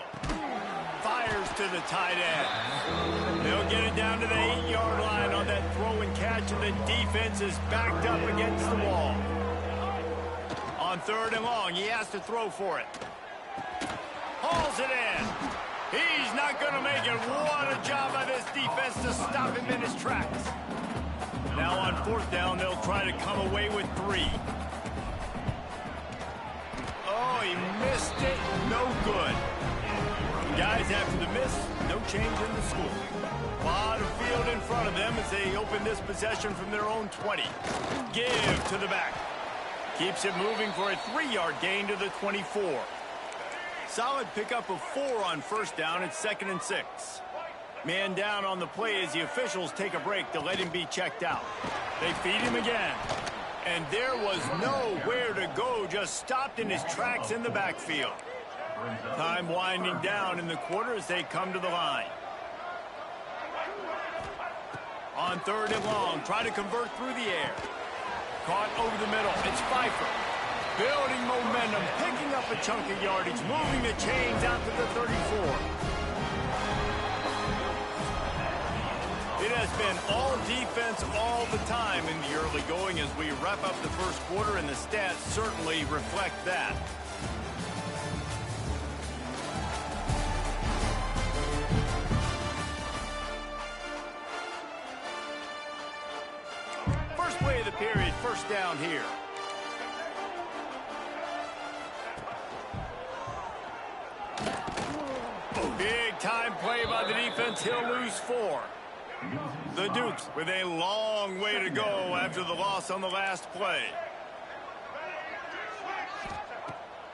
Fires to the tight end. They'll get it down to the 8-yard line on that throw and catch, and the defense is backed up against the wall. On 3rd and long, he has to throw for it. Hauls it in. He's not going to make it. What a job by this defense to stop him in his tracks. Now on 4th down, they'll try to come away with 3. Oh, he missed it. No good. Guys, after the miss, no change in the score. A lot of field in front of them as they open this possession from their own 20. Give to the back. Keeps it moving for a 3-yard gain to the 24. Solid pickup of 4 on 1st down. It's 2nd and 6. Man down on the play as the officials take a break to let him be checked out. They feed him again. And there was nowhere to go, just stopped in his tracks in the backfield. Time winding down in the quarter as they come to the line. On 3rd and long, try to convert through the air. Caught over the middle. It's Pfeiffer. Building momentum, picking up a chunk of yardage, moving the chains out to the 34. It has been all defense all the time in the early going as we wrap up the 1st quarter, and the stats certainly reflect that. First play of the period, 1st down here. Big time play by the defense. He'll lose 4. The Dukes with a long way to go after the loss on the last play.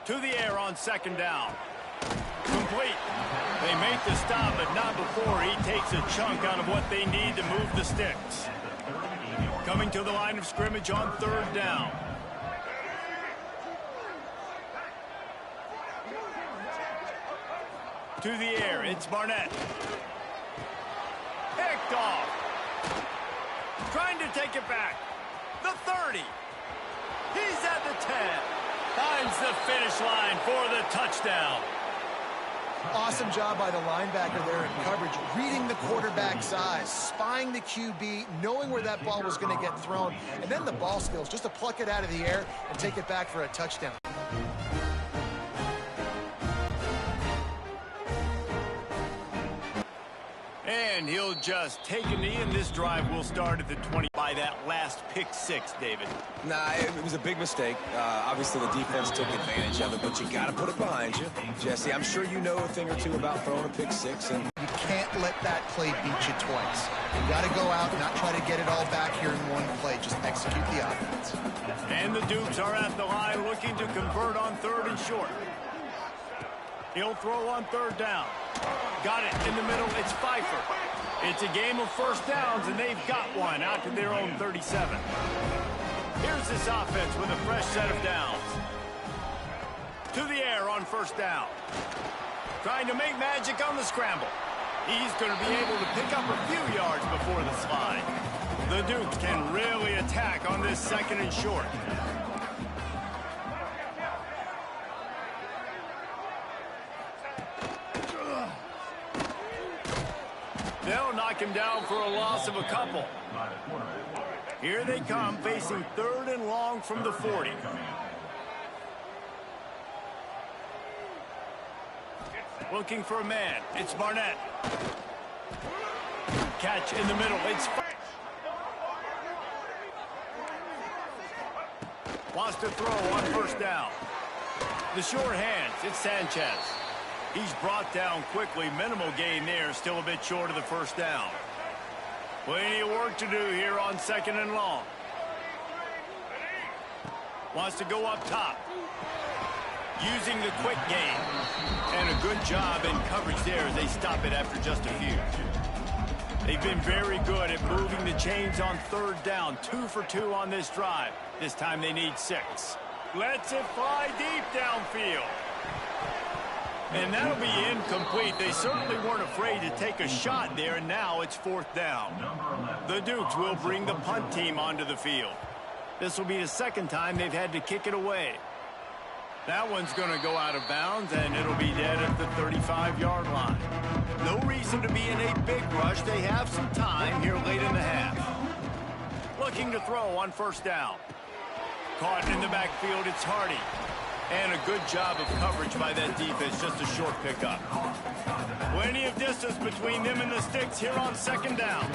To the air on 2nd down. Complete. They make the stop, but not before he takes a chunk out of what they need to move the sticks. Coming to the line of scrimmage on 3rd down. To the air, it's Barnett. Picked off. Trying to take it back. The 30. He's at the 10. Finds the finish line for the touchdown. Awesome job by the linebacker there in coverage, reading the quarterback's eyes, spying the QB, knowing where that ball was going to get thrown, and then the ball skills just to pluck it out of the air and take it back for a touchdown. And he'll just take a knee, and this drive will start at the 20 by that last pick six, David. Nah, it was a big mistake. Obviously, the defense took advantage of it, but you got to put it behind you. Jesse, I'm sure you know a thing or two about throwing a pick six. And You can't let that play beat you twice. You got to go out and not try to get it all back here in one play. Just execute the offense. And the Dukes are at the line looking to convert on 3rd and short. He'll throw on 3rd down. Got it in the middle. It's Pfeiffer. It's a game of first downs, and they've got one out to their own 37. Here's this offense with a fresh set of downs. To the air on 1st down. Trying to make magic on the scramble. He's going to be able to pick up a few yards before the slide. The Dukes can really attack on this 2nd and short. They'll knock him down for a loss of a couple. Here they come, facing 3rd and long from the 40. Looking for a man. It's Barnett. Catch in the middle. It's wants to throw on 1st down. The short hands. It's Sanchez. He's brought down quickly. Minimal gain there. Still a bit short of the 1st down. Plenty of work to do here on 2nd and long. Wants to go up top. Using the quick game. And a good job in coverage there as they stop it after just a few. They've been very good at moving the chains on 3rd down. 2 for 2 on this drive. This time they need 6. Lets it fly deep downfield. And that'll be incomplete. They certainly weren't afraid to take a shot there, and now it's 4th down. The Dukes will bring the punt team onto the field. This will be the 2nd time they've had to kick it away. That one's going to go out of bounds, and it'll be dead at the 35-yard line. No reason to be in a big rush. They have some time here late in the half. Looking to throw on 1st down. Caught in the backfield, it's Hardy. And a good job of coverage by that defense, just a short pickup. Plenty of distance between them and the sticks here on 2nd down.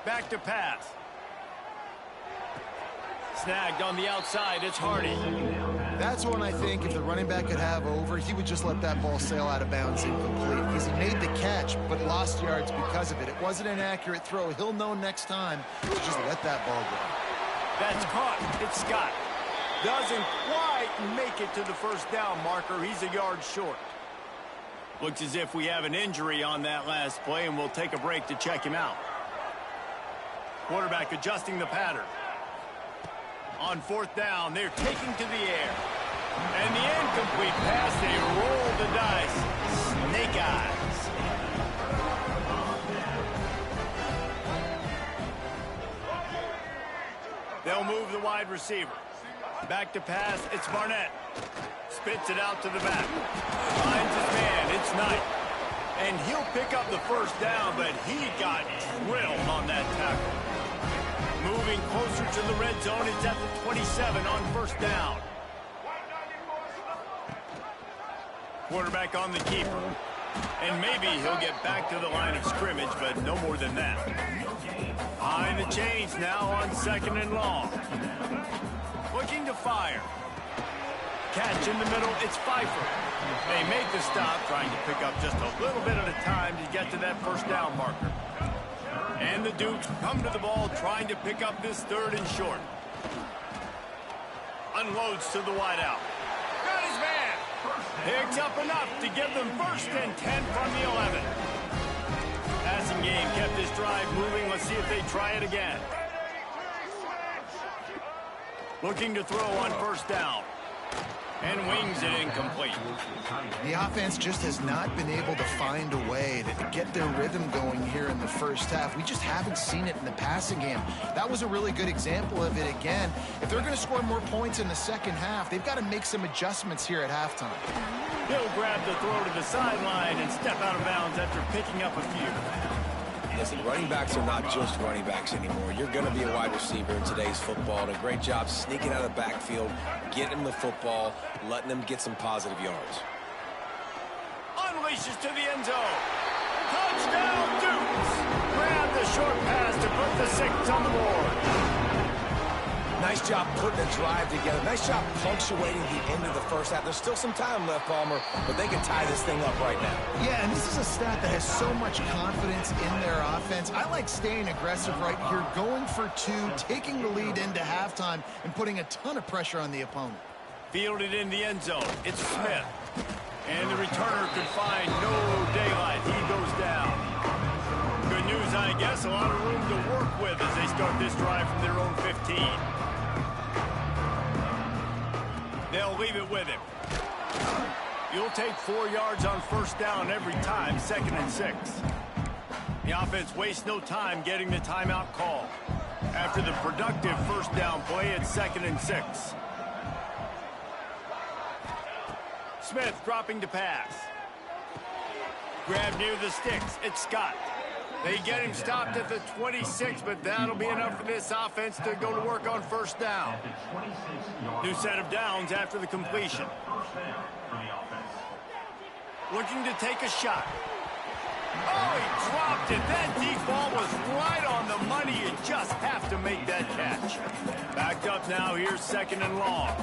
Back to pass. Snagged on the outside, it's Hardy. That's one I think if the running back could have over, he would just let that ball sail out of bounds incomplete. Because he made the catch, but lost yards because of it. It wasn't an accurate throw. He'll know next time to just let that ball go. That's caught. It's Scott. Doesn't quite make it to the 1st down marker. He's a yard short. Looks as if we have an injury on that last play, and we'll take a break to check him out. Quarterback adjusting the pattern. On 4th down, they're taking to the air. And the incomplete pass, they roll the dice. Snake eyes. They'll move the wide receiver. Back to pass, it's Barnett. Spits it out to the back. Finds his man, it's Knight. And he'll pick up the 1st down, but he got drilled on that tackle. Moving closer to the red zone, it's at the 27 on 1st down. Quarterback on the keeper. And maybe he'll get back to the line of scrimmage, but no more than that. Behind the chains now on 2nd and long. Looking to fire. Catch in the middle, it's Pfeiffer. They make the stop, trying to pick up just a little bit at a time to get to that 1st down marker. And the Dukes come to the ball, trying to pick up this 3rd and short. Unloads to the wideout. Got his man. Picks up enough to give them 1st and 10 from the 11. Passing game kept this drive moving. Let's see if they try it again. Looking to throw on 1st down. And wings it incomplete. The offense just has not been able to find a way to get their rhythm going here in the 1st half. We just haven't seen it in the passing game. That was a really good example of it again. If they're going to score more points in the 2nd half, they've got to make some adjustments here at halftime. He'll grab the throw to the sideline and step out of bounds after picking up a few. Listen, running backs are not just running backs anymore. You're going to be a wide receiver in today's football. And a great job sneaking out of the backfield, getting them the football, letting them get some positive yards. unleashes to the end zone. Touchdown, Dukes! Grab the short pass to put the 6 on the board. Nice job putting a drive together. Nice job punctuating the end of the first half. There's still some time left, Palmer, but they can tie this thing up right now. Yeah, and this is a stat that has so much confidence in their offense. I like staying aggressive right here, going for 2, taking the lead into halftime, and putting a ton of pressure on the opponent. Fielded in the end zone. It's Smith. And the returner could find no daylight. He goes down. Good news, I guess. A lot of room to work with as they start this drive from their own 15. They'll leave it with him. You'll take 4 yards on first down every time, 2nd and 6. The offense wastes no time getting the timeout call. After the productive first down play, it's 2nd and 6. Smith dropping to pass. Grab near the sticks. It's Scott. They get him stopped at the 26, but that'll be enough for this offense to go to work on first down. New set of downs after the completion. Looking to take a shot. Oh, he dropped it. That deep ball was right on the money. You just have to make that catch. Backed up now. Here's 2nd and long.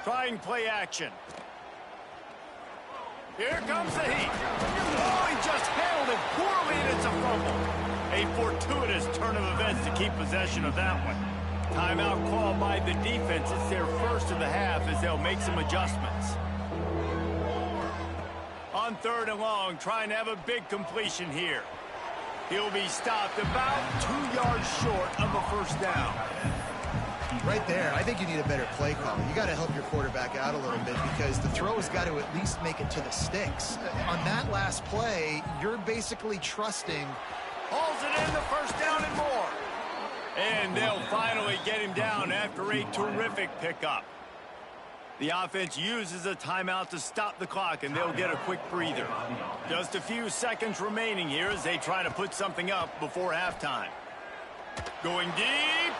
Trying play action. Here comes the heat. Oh, he just handled it poorly, and it's a fumble. A fortuitous turn of events to keep possession of that one. Timeout called by the defense. It's their first of the half as they'll make some adjustments. On 3rd and long, trying to have a big completion here. He'll be stopped about 2 yards short of a first down. Right there, I think you need a better play call. You got to help your quarterback out a little bit because the throw has got to at least make it to the sticks. On that last play, you're basically trusting. Hauls it in, the first down and more. And they'll finally get him down after a terrific pickup. The offense uses a timeout to stop the clock, and they'll get a quick breather. Just a few seconds remaining here as they try to put something up before halftime. Going deep.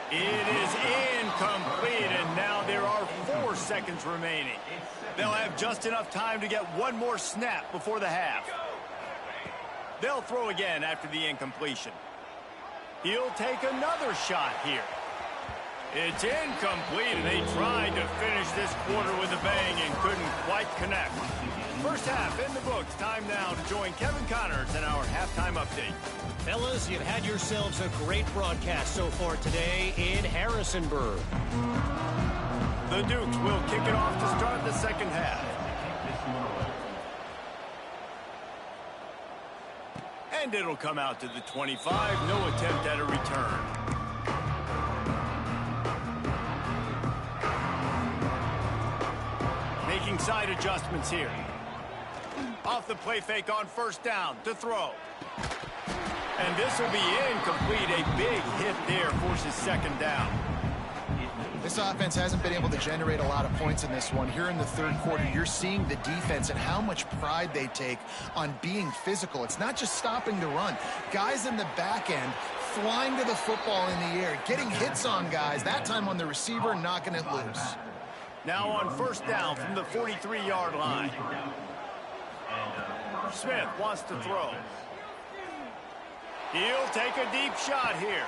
It is incomplete, and now there are 4 seconds remaining. They'll have just enough time to get one more snap before the half. They'll throw again after the incompletion. He'll take another shot here. It's incomplete, and they tried to finish this quarter with a bang and couldn't quite connect. First half in the books. Time now to join Kevin Connors in our halftime update. Fellas, you've had yourselves a great broadcast so far today in Harrisonburg. The Dukes will kick it off to start the second half. And it'll come out to the 25. No attempt at a return. Making side adjustments here. Off the play fake on first down to throw. And this will be incomplete. A big hit there forces 2nd down. This offense hasn't been able to generate a lot of points in this one. Here in the 3rd quarter, you're seeing the defense and how much pride they take on being physical. It's not just stopping the run. Guys in the back end flying to the football in the air, getting hits on guys, that time on the receiver, knocking it loose. Now on first down from the 43-yard line. Smith wants to throw. He'll take a deep shot here.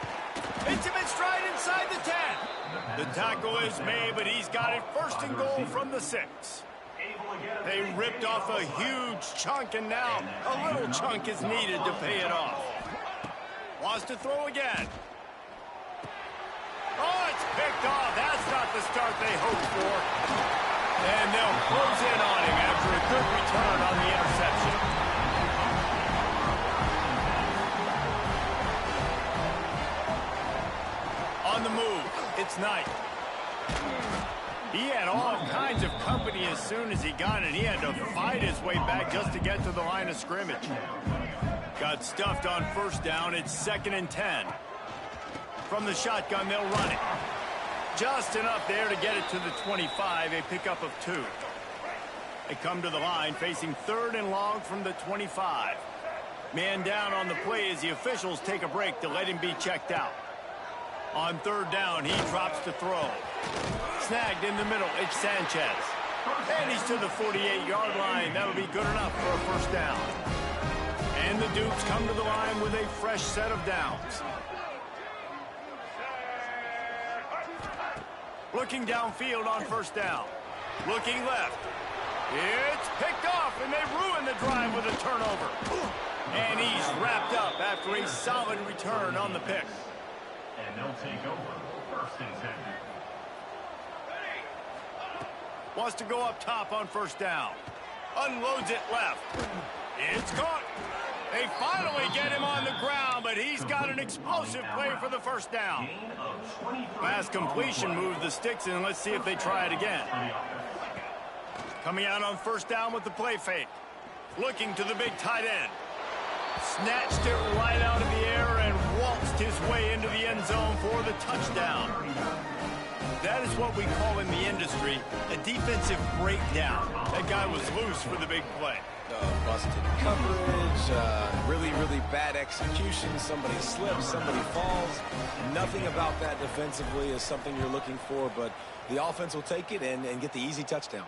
Intimate stride inside the 10. The tackle is made, but he's got it 1st and goal from the 6. They ripped off a huge chunk, and now a little chunk is needed to pay it off. Wants to throw again. Oh, it's picked off. That's not the start they hoped for. And they'll close in on him after a good return on the interception. On the move, it's Knight. He had all kinds of company as soon as he got it. He had to fight his way back just to get to the line of scrimmage. Got stuffed on first down. It's 2nd and 10. From the shotgun, they'll run it. Just enough there to get it to the 25, a pickup of 2. They come to the line facing 3rd and long from the 25. Man down on the play as the officials take a break to let him be checked out. On third down, he drops to throw. Snagged in the middle, it's Sanchez. And he's to the 48-yard line. That'll be good enough for a first down. And the Dukes come to the line with a fresh set of downs. Looking downfield on first down. Looking left. It's picked off, and they ruin the drive with a turnover. And he's wrapped up after a solid return on the pick. And they'll take over first and 10. Wants to go up top on first down. Unloads it left. It's caught. They finally get him on the ground, but he's got an explosive play for the first down. Fast completion moves the sticks in. Let's see if they try it again. Coming out on first down with the play fake. Looking to the big tight end. Snatched it right out of the air and waltzed his way into the end zone for the touchdown. That is what we call in the industry a defensive breakdown. That guy was loose for the big play. Busted coverage, really bad execution. Somebody slips, somebody falls. Nothing about that defensively is something you're looking for, but the offense will take it and get the easy touchdown.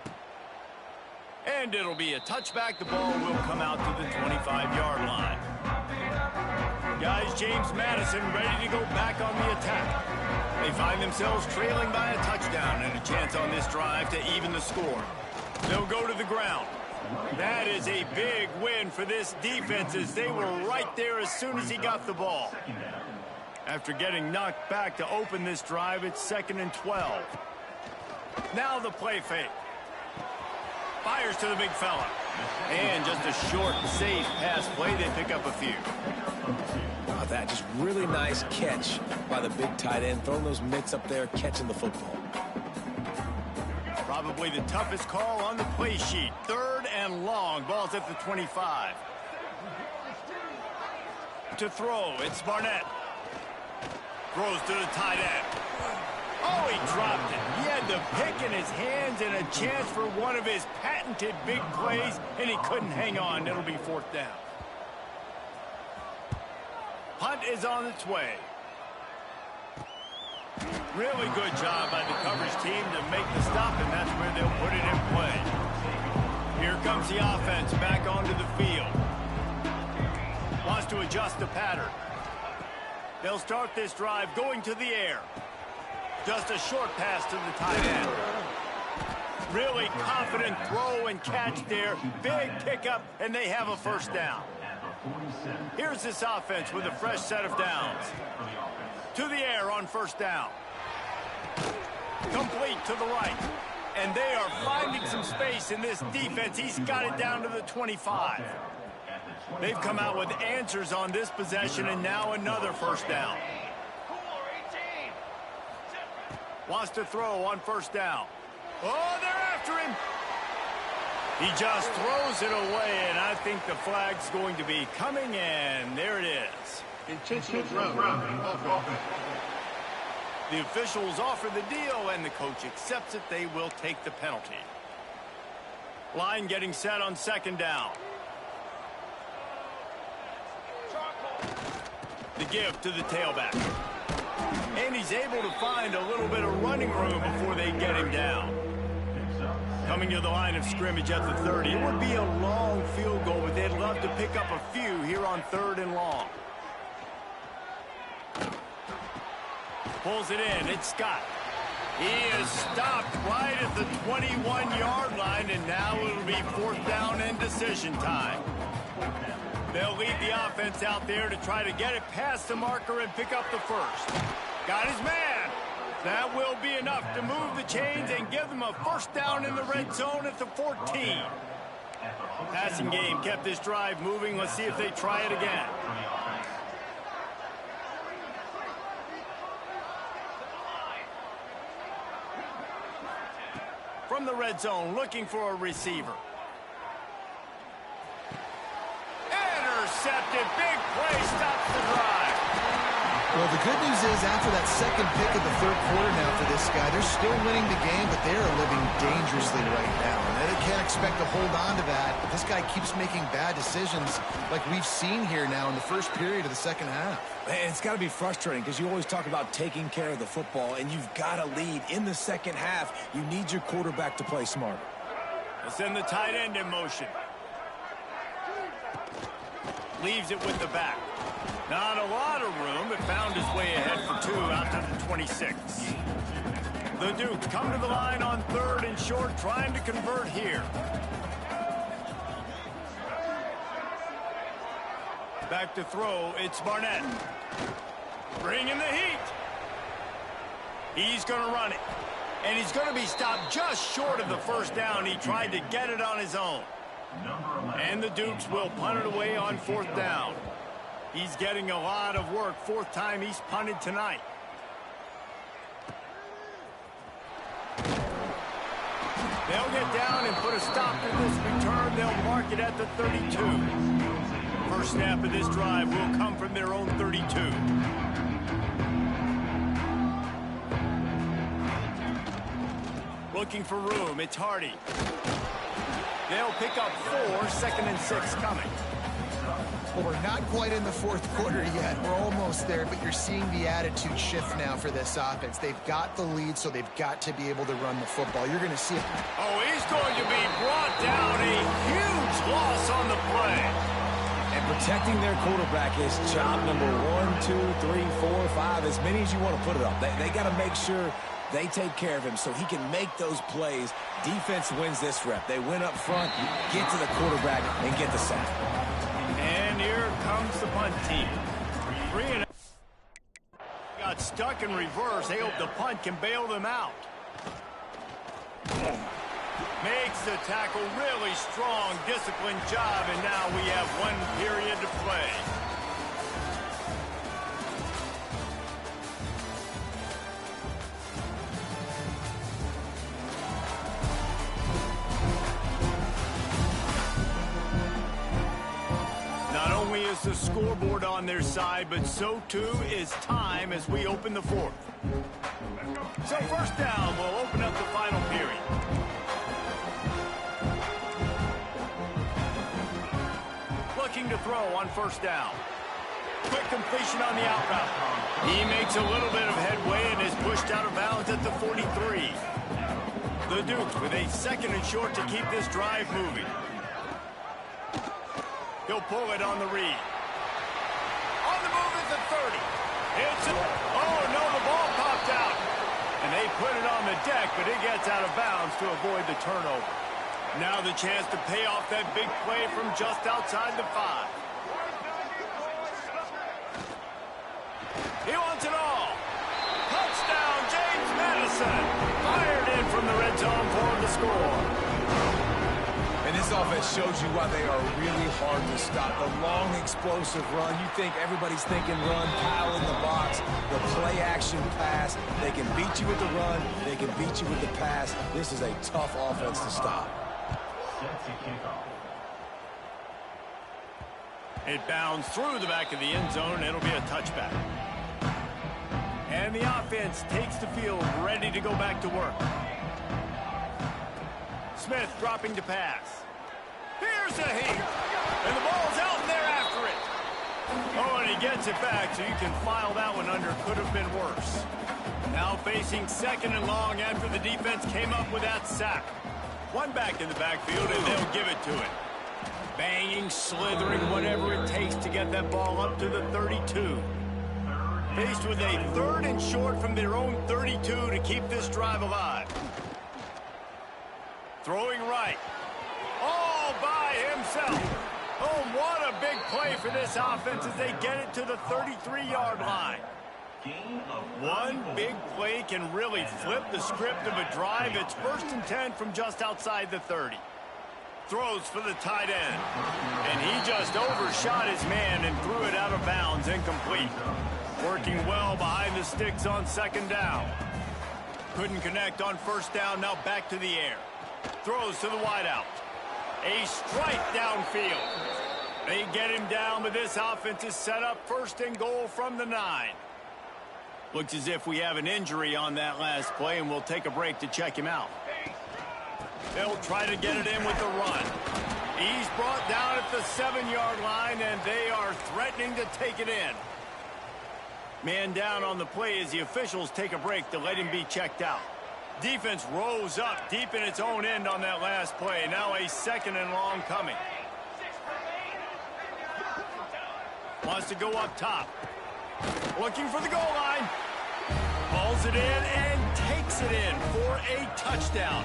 And it'll be a touchback. The ball will come out to the 25-yard line. Guys, James Madison ready to go back on the attack. They find themselves trailing by a touchdown and a chance on this drive to even the score. They'll go to the ground. That is a big win for this defense as they were right there as soon as he got the ball. After getting knocked back to open this drive, it's 2nd and 12. Now the play fake. Fires to the big fella. And just a short, safe pass play. They pick up a few. That just really nice catch by the big tight end. Throwing those mitts up there, catching the football. Probably the toughest call on the play sheet. 3rd and long. Ball's at the 25. To throw, it's Barnett. Throws to the tight end. Oh, he dropped it. He had the pick in his hands and a chance for one of his patented big plays, and he couldn't hang on. It'll be 4th down. Punt is on its way. Really good job by the coverage team to make the stop, and that's where they'll put it in play. Here comes the offense back onto the field. Wants to adjust the pattern. They'll start this drive going to the air. Just a short pass to the tight end. Really confident throw and catch there. Big pickup, and they have a first down. Here's this offense with a fresh set of downs. To the air on first down. Complete to the right. And they are finding some space in this defense. He's got it down to the 25. They've come out with answers on this possession, and now another first down. Wants to throw on first down. Oh, they're after him. He just throws it away, and I think the flag's going to be coming, and there it is. Intentional grounding of offense. The officials offer the deal, and the coach accepts it. They will take the penalty. Line getting set on 2nd down. The give to the tailback. And he's able to find a little bit of running room before they get him down. Coming to the line of scrimmage at the 30. It would be a long field goal, but they'd love to pick up a few here on 3rd and long. Pulls it in. It's Scott. He is stopped right at the 21-yard line, and now it'll be 4th down and decision time. They'll lead the offense out there to try to get it past the marker and pick up the first. Got his man. That will be enough to move the chains and give them a first down in the red zone at the 14. Passing game kept this drive moving. Let's see if they try it again. From the red zone, looking for a receiver. Intercepted. Big play stops the drive. Well, the good news is after that second pick of the third quarter now for this guy, they're still winning the game, but they are living dangerously right now. And they can't expect to hold on to that. But this guy keeps making bad decisions like we've seen here now in the first period of the second half. And it's got to be frustrating because you always talk about taking care of the football, and you've got to lead in the second half. You need your quarterback to play smarter. Let's send the tight end in motion. Leaves it with the back. Not a lot of room, but found his way ahead for 2 out to the 26. The Dukes come to the line on 3rd and short, trying to convert here. Back to throw, it's Barnett. Bringing the heat. He's going to run it. And he's going to be stopped just short of the first down. He tried to get it on his own. And the Dukes will punt it away on 4th down. He's getting a lot of work. 4th time he's punted tonight. They'll get down and put a stop to this return. They'll mark it at the 32. First snap of this drive will come from their own 32. Looking for room. It's Hardy. They'll pick up 4, 2nd and 6 coming. Well, we're not quite in the fourth quarter yet. We're almost there, but you're seeing the attitude shift now for this offense. They've got the lead, so they've got to be able to run the football. You're going to see it. Oh, he's going to be brought down. A huge loss on the play. And protecting their quarterback is job number 1, 2, 3, 4, 5, as many as you want to put it up. They got to make sure they take care of him so he can make those plays. Defense wins this rep. They win up front, get to the quarterback, and get the sack. And here comes the punt team. 3 and got stuck in reverse. They hope the punt can bail them out. Makes the tackle really strong, disciplined job, and now we have 1 period to play. Not only is the scoreboard on their side, but so too is time as we open the 4th. So 1st down will open up the final period. Looking to throw on 1st down. Quick completion on the out route. He makes a little bit of headway and is pushed out of bounds at the 43. The Dukes with a 2nd and short to keep this drive moving. He'll pull it on the read. On the move at the 30. Oh, no, the ball popped out. And they put it on the deck, but it gets out of bounds to avoid the turnover. Now the chance to pay off that big play from just outside the 5. He wants it all. Touchdown, James Madison. Fired in from the red zone for him to score. And this offense shows you why they are really hard to stop. The long, explosive run. You think everybody's thinking run, pile in the box. The play-action pass. They can beat you with the run. They can beat you with the pass. This is a tough offense to stop. It bounds through the back of the end zone. It'll be a touchback. And the offense takes the field, ready to go back to work. Smith dropping to pass. Here's a heat. And the ball's out there after it. Oh, and he gets it back, so you can file that one under. Could have been worse. Now facing 2nd and long after the defense came up with that sack. 1 back in the backfield, and they'll give it to it. Banging, slithering, whatever it takes to get that ball up to the 32. Faced with a 3rd and short from their own 32 to keep this drive alive. Throwing right. All by himself. Oh, what a big play for this offense as they get it to the 33-yard line. One big play can really flip the script of a drive. It's 1st and 10 from just outside the 30. Throws for the tight end. And he just overshot his man and threw it out of bounds, incomplete. Working well behind the sticks on 2nd down. Couldn't connect on 1st down, now back to the air. Throws to the wideout. A strike downfield. They get him down, but this offense is set up 1st and goal from the 9. Looks as if we have an injury on that last play, and we'll take a break to check him out. They'll try to get it in with the run. He's brought down at the 7-yard line, and they are threatening to take it in. Man down on the play as the officials take a break to let him be checked out. Defense rose up deep in its own end on that last play. Now a 2nd and long coming. Wants to go up top. Looking for the goal line. Hauls it in and takes it in for a touchdown.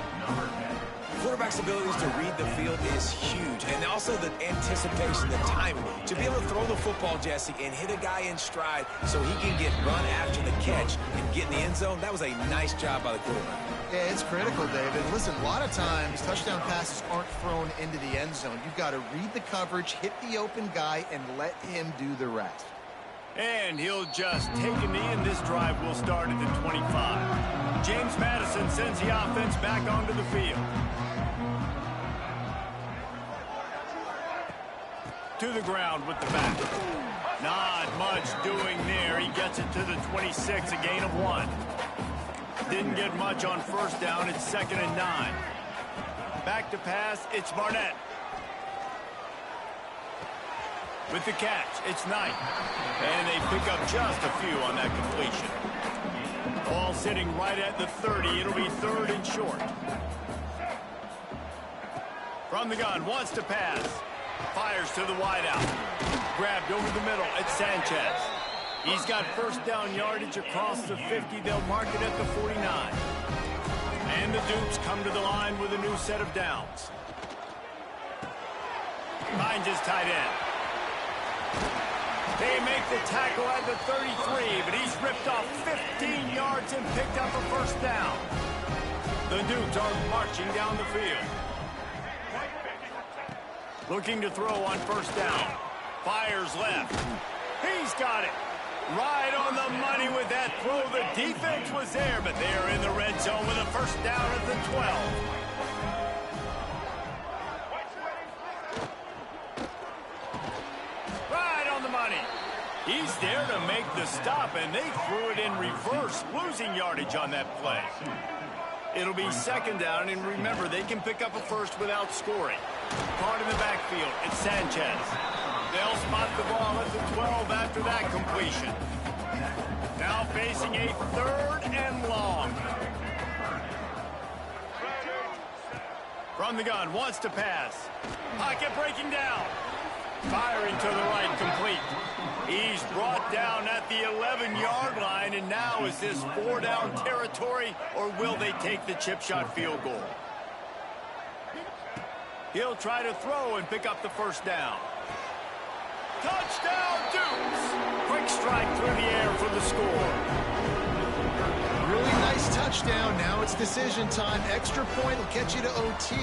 Quarterback's abilities to read the field is huge, and also the anticipation, the timing. To be able to throw the football, Jesse, and hit a guy in stride so he can get run after the catch and get in the end zone, that was a nice job by the quarterback. Yeah, it's critical, David. Listen, a lot of times touchdown passes aren't thrown into the end zone. You've got to read the coverage, hit the open guy, and let him do the rest. And he'll just take a knee, and this drive will start at the 25. James Madison sends the offense back onto the field. To the ground with the back. Not much doing there. He gets it to the 26, a gain of 1. Didn't get much on first down. It's 2nd and 9. Back to pass. It's Barnett. With the catch, it's Knight. And they pick up just a few on that completion. Ball sitting right at the 30. It'll be 3rd and short. From the gun, wants to pass. Fires to the wideout. Grabbed over the middle. It's Sanchez. He's got first down yardage across the 50. They'll mark it at the 49. And the Dukes come to the line with a new set of downs. Finds his tight end. They make the tackle at the 33, but he's ripped off 15 yards and picked up a first down. The Dukes are marching down the field. Looking to throw on first down. Fires left. He's got it. Right on the money with that throw. The defense was there, but they're in the red zone with a first down at the 12. Right on the money. He's there to make the stop, and they threw it in reverse, losing yardage on that play. It'll be 2nd down, and remember, they can pick up a first without scoring. Caught in the backfield, it's Sanchez. They'll spot the ball at the 12 after that completion. Now facing a 3rd and long. From the gun, wants to pass. Pocket breaking down. Firing to the right, complete. He's brought down at the 11-yard line, and now is this 4-down territory, or will they take the chip shot field goal? He'll try to throw and pick up the first down. Touchdown, Dukes! Quick strike through the air for the score. Really nice touchdown. Now it's decision time. Extra point will get you to OT.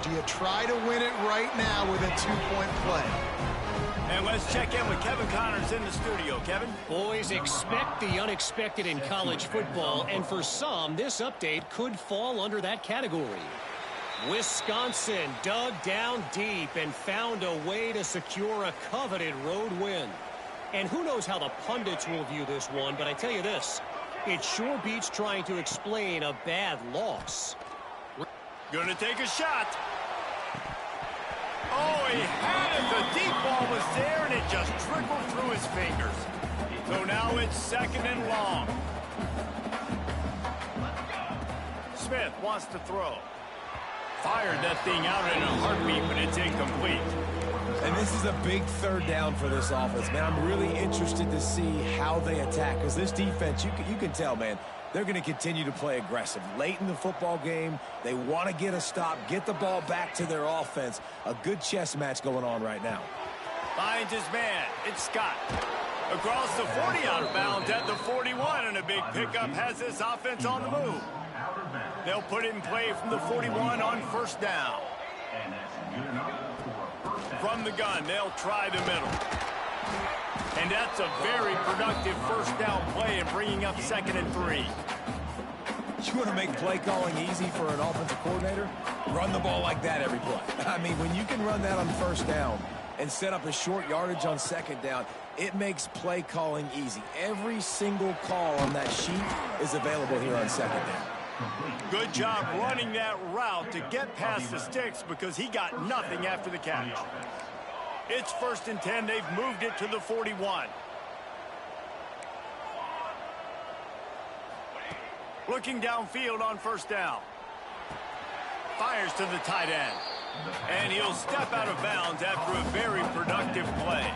Do you try to win it right now with a 2-point play? And let's check in with Kevin Connors in the studio. Kevin? Boys, expect the unexpected in college football, and for some, this update could fall under that category. Wisconsin dug down deep and found a way to secure a coveted road win. And who knows how the pundits will view this one, but I tell you this, it sure beats trying to explain a bad loss. Gonna take a shot. Oh, he had it. The deep ball was there, and it just trickled through his fingers. So now it's 2nd and long. Smith wants to throw. Fired that thing out in a heartbeat, but it's incomplete. And this is a big 3rd down for this offense, man. I'm really interested to see how they attack, because this defense, you can tell, man, they're going to continue to play aggressive. Late in the football game, they want to get a stop, get the ball back to their offense. A good chess match going on right now. Finds his man. It's Scott. Across the 40 out of bounds at the 41, and a big pickup has this offense on the move. They'll put it in play from the 41 on first down. From the gun, they'll try the middle. And that's a very productive first down play and bringing up 2nd and 3. You want to make play calling easy for an offensive coordinator? Run the ball like that every play. I mean, when you can run that on first down, and set up a short yardage on second down, it makes play calling easy. Every single call on that sheet is available here on second down. Good job running that route to get past the sticks because he got nothing after the catch. It's 1st and 10. They've moved it to the 41. Looking downfield on 1st down. Fires to the tight end. And he'll step out of bounds after a very productive play.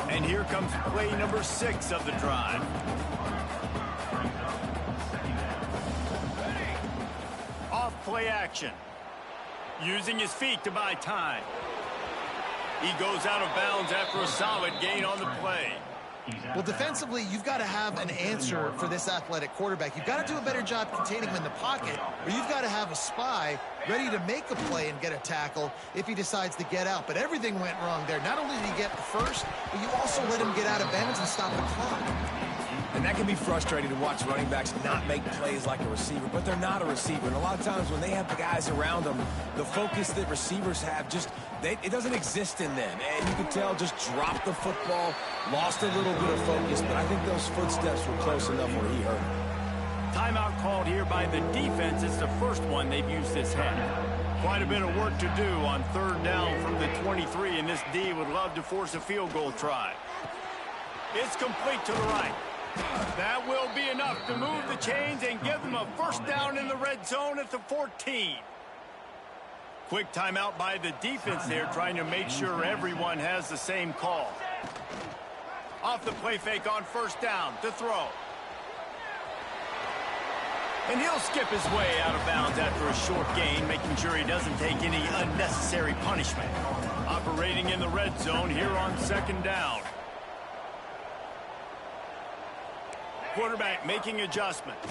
And here comes play number 6 of the drive. Off play action. Using his feet to buy time. He goes out of bounds after a solid gain on the play. Well, defensively, you've got to have an answer for this athletic quarterback. You've got to do a better job containing him in the pocket, or you've got to have a spy ready to make a play and get a tackle if he decides to get out. But everything went wrong there. Not only did he get the first, but you also let him get out of bounds and stop the clock. And that can be frustrating to watch running backs not make plays like a receiver, but they're not a receiver. And a lot of times when they have the guys around them, the focus that receivers have it doesn't exist in them. And you can tell just dropped the football, lost a little bit of focus, but I think those footsteps were close enough where he hurt him. Timeout called here by the defense. It's the first one they've used this half. Quite a bit of work to do on 3rd down from the 23, and this D would love to force a field goal try. It's complete to the right. That will be enough to move the chains and give them a 1st down in the red zone at the 14. Quick timeout by the defense there, trying to make sure everyone has the same call. Off the play fake on 1st down to throw. And he'll skip his way out of bounds after a short gain, making sure he doesn't take any unnecessary punishment. Operating in the red zone here on 2nd down. Quarterback making adjustments.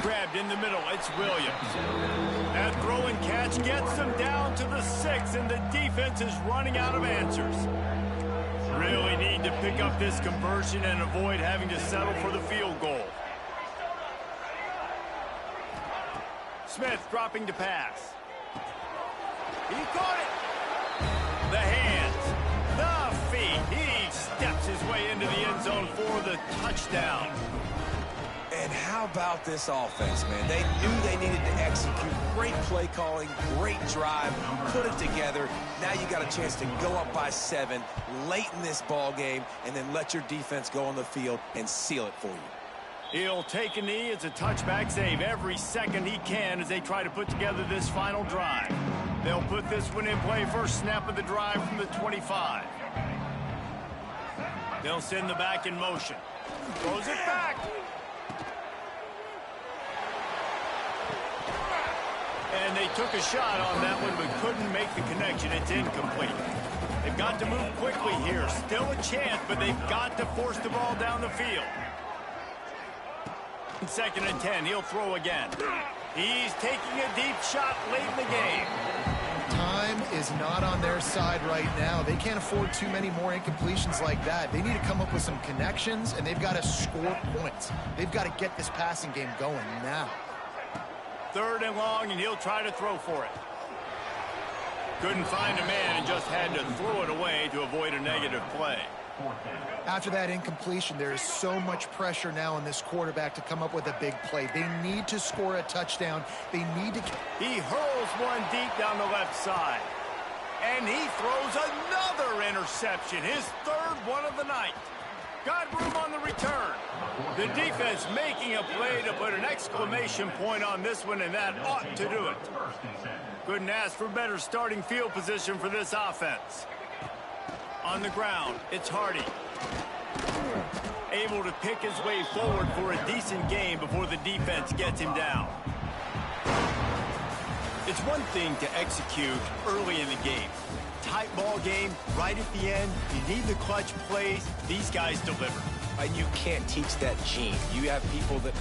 Grabbed in the middle, it's Williams. That throw and catch gets them down to the 6, and the defense is running out of answers. Really need to pick up this conversion and avoid having to settle for the field goal. Smith dropping to pass. He caught it. The hands, the feet. He steps his way into the end zone for the touchdown. And how about this offense, man? They knew they needed to execute. Great play calling, great drive, put it together. Now you got a chance to go up by 7 late in this ball game and then let your defense go on the field and seal it for you. He'll take a knee. It's a touchback save every second he can as they try to put together this final drive. They'll put this one in play first snap of the drive from the 25. They'll send the back in motion. Throws it back. And they took a shot on that one but couldn't make the connection. It's incomplete. They've got to move quickly here. Still a chance, but they've got to force the ball down the field. 2nd and 10, he'll throw again. He's taking a deep shot late in the game. Time is not on their side right now. They can't afford too many more incompletions like that. They need to come up with some connections, and they've got to score points. They've got to get this passing game going now. 3rd and long, and he'll try to throw for it. Couldn't find a man and just had to throw it away to avoid a negative play. After that incompletion, there is so much pressure now on this quarterback to come up with a big play. They need to score a touchdown. They need to... He hurls one deep down the left side. And he throws another interception, his 3rd one of the night. Got room on the return. The defense making a play to put an exclamation point on this one, and that ought to do it. Couldn't ask for better starting field position for this offense. On the ground, it's Hardy. Able to pick his way forward for a decent game before the defense gets him down. It's one thing to execute early in the game. Tight ball game, right at the end, you need the clutch plays. These guys deliver. And you can't teach that gene. You have people that...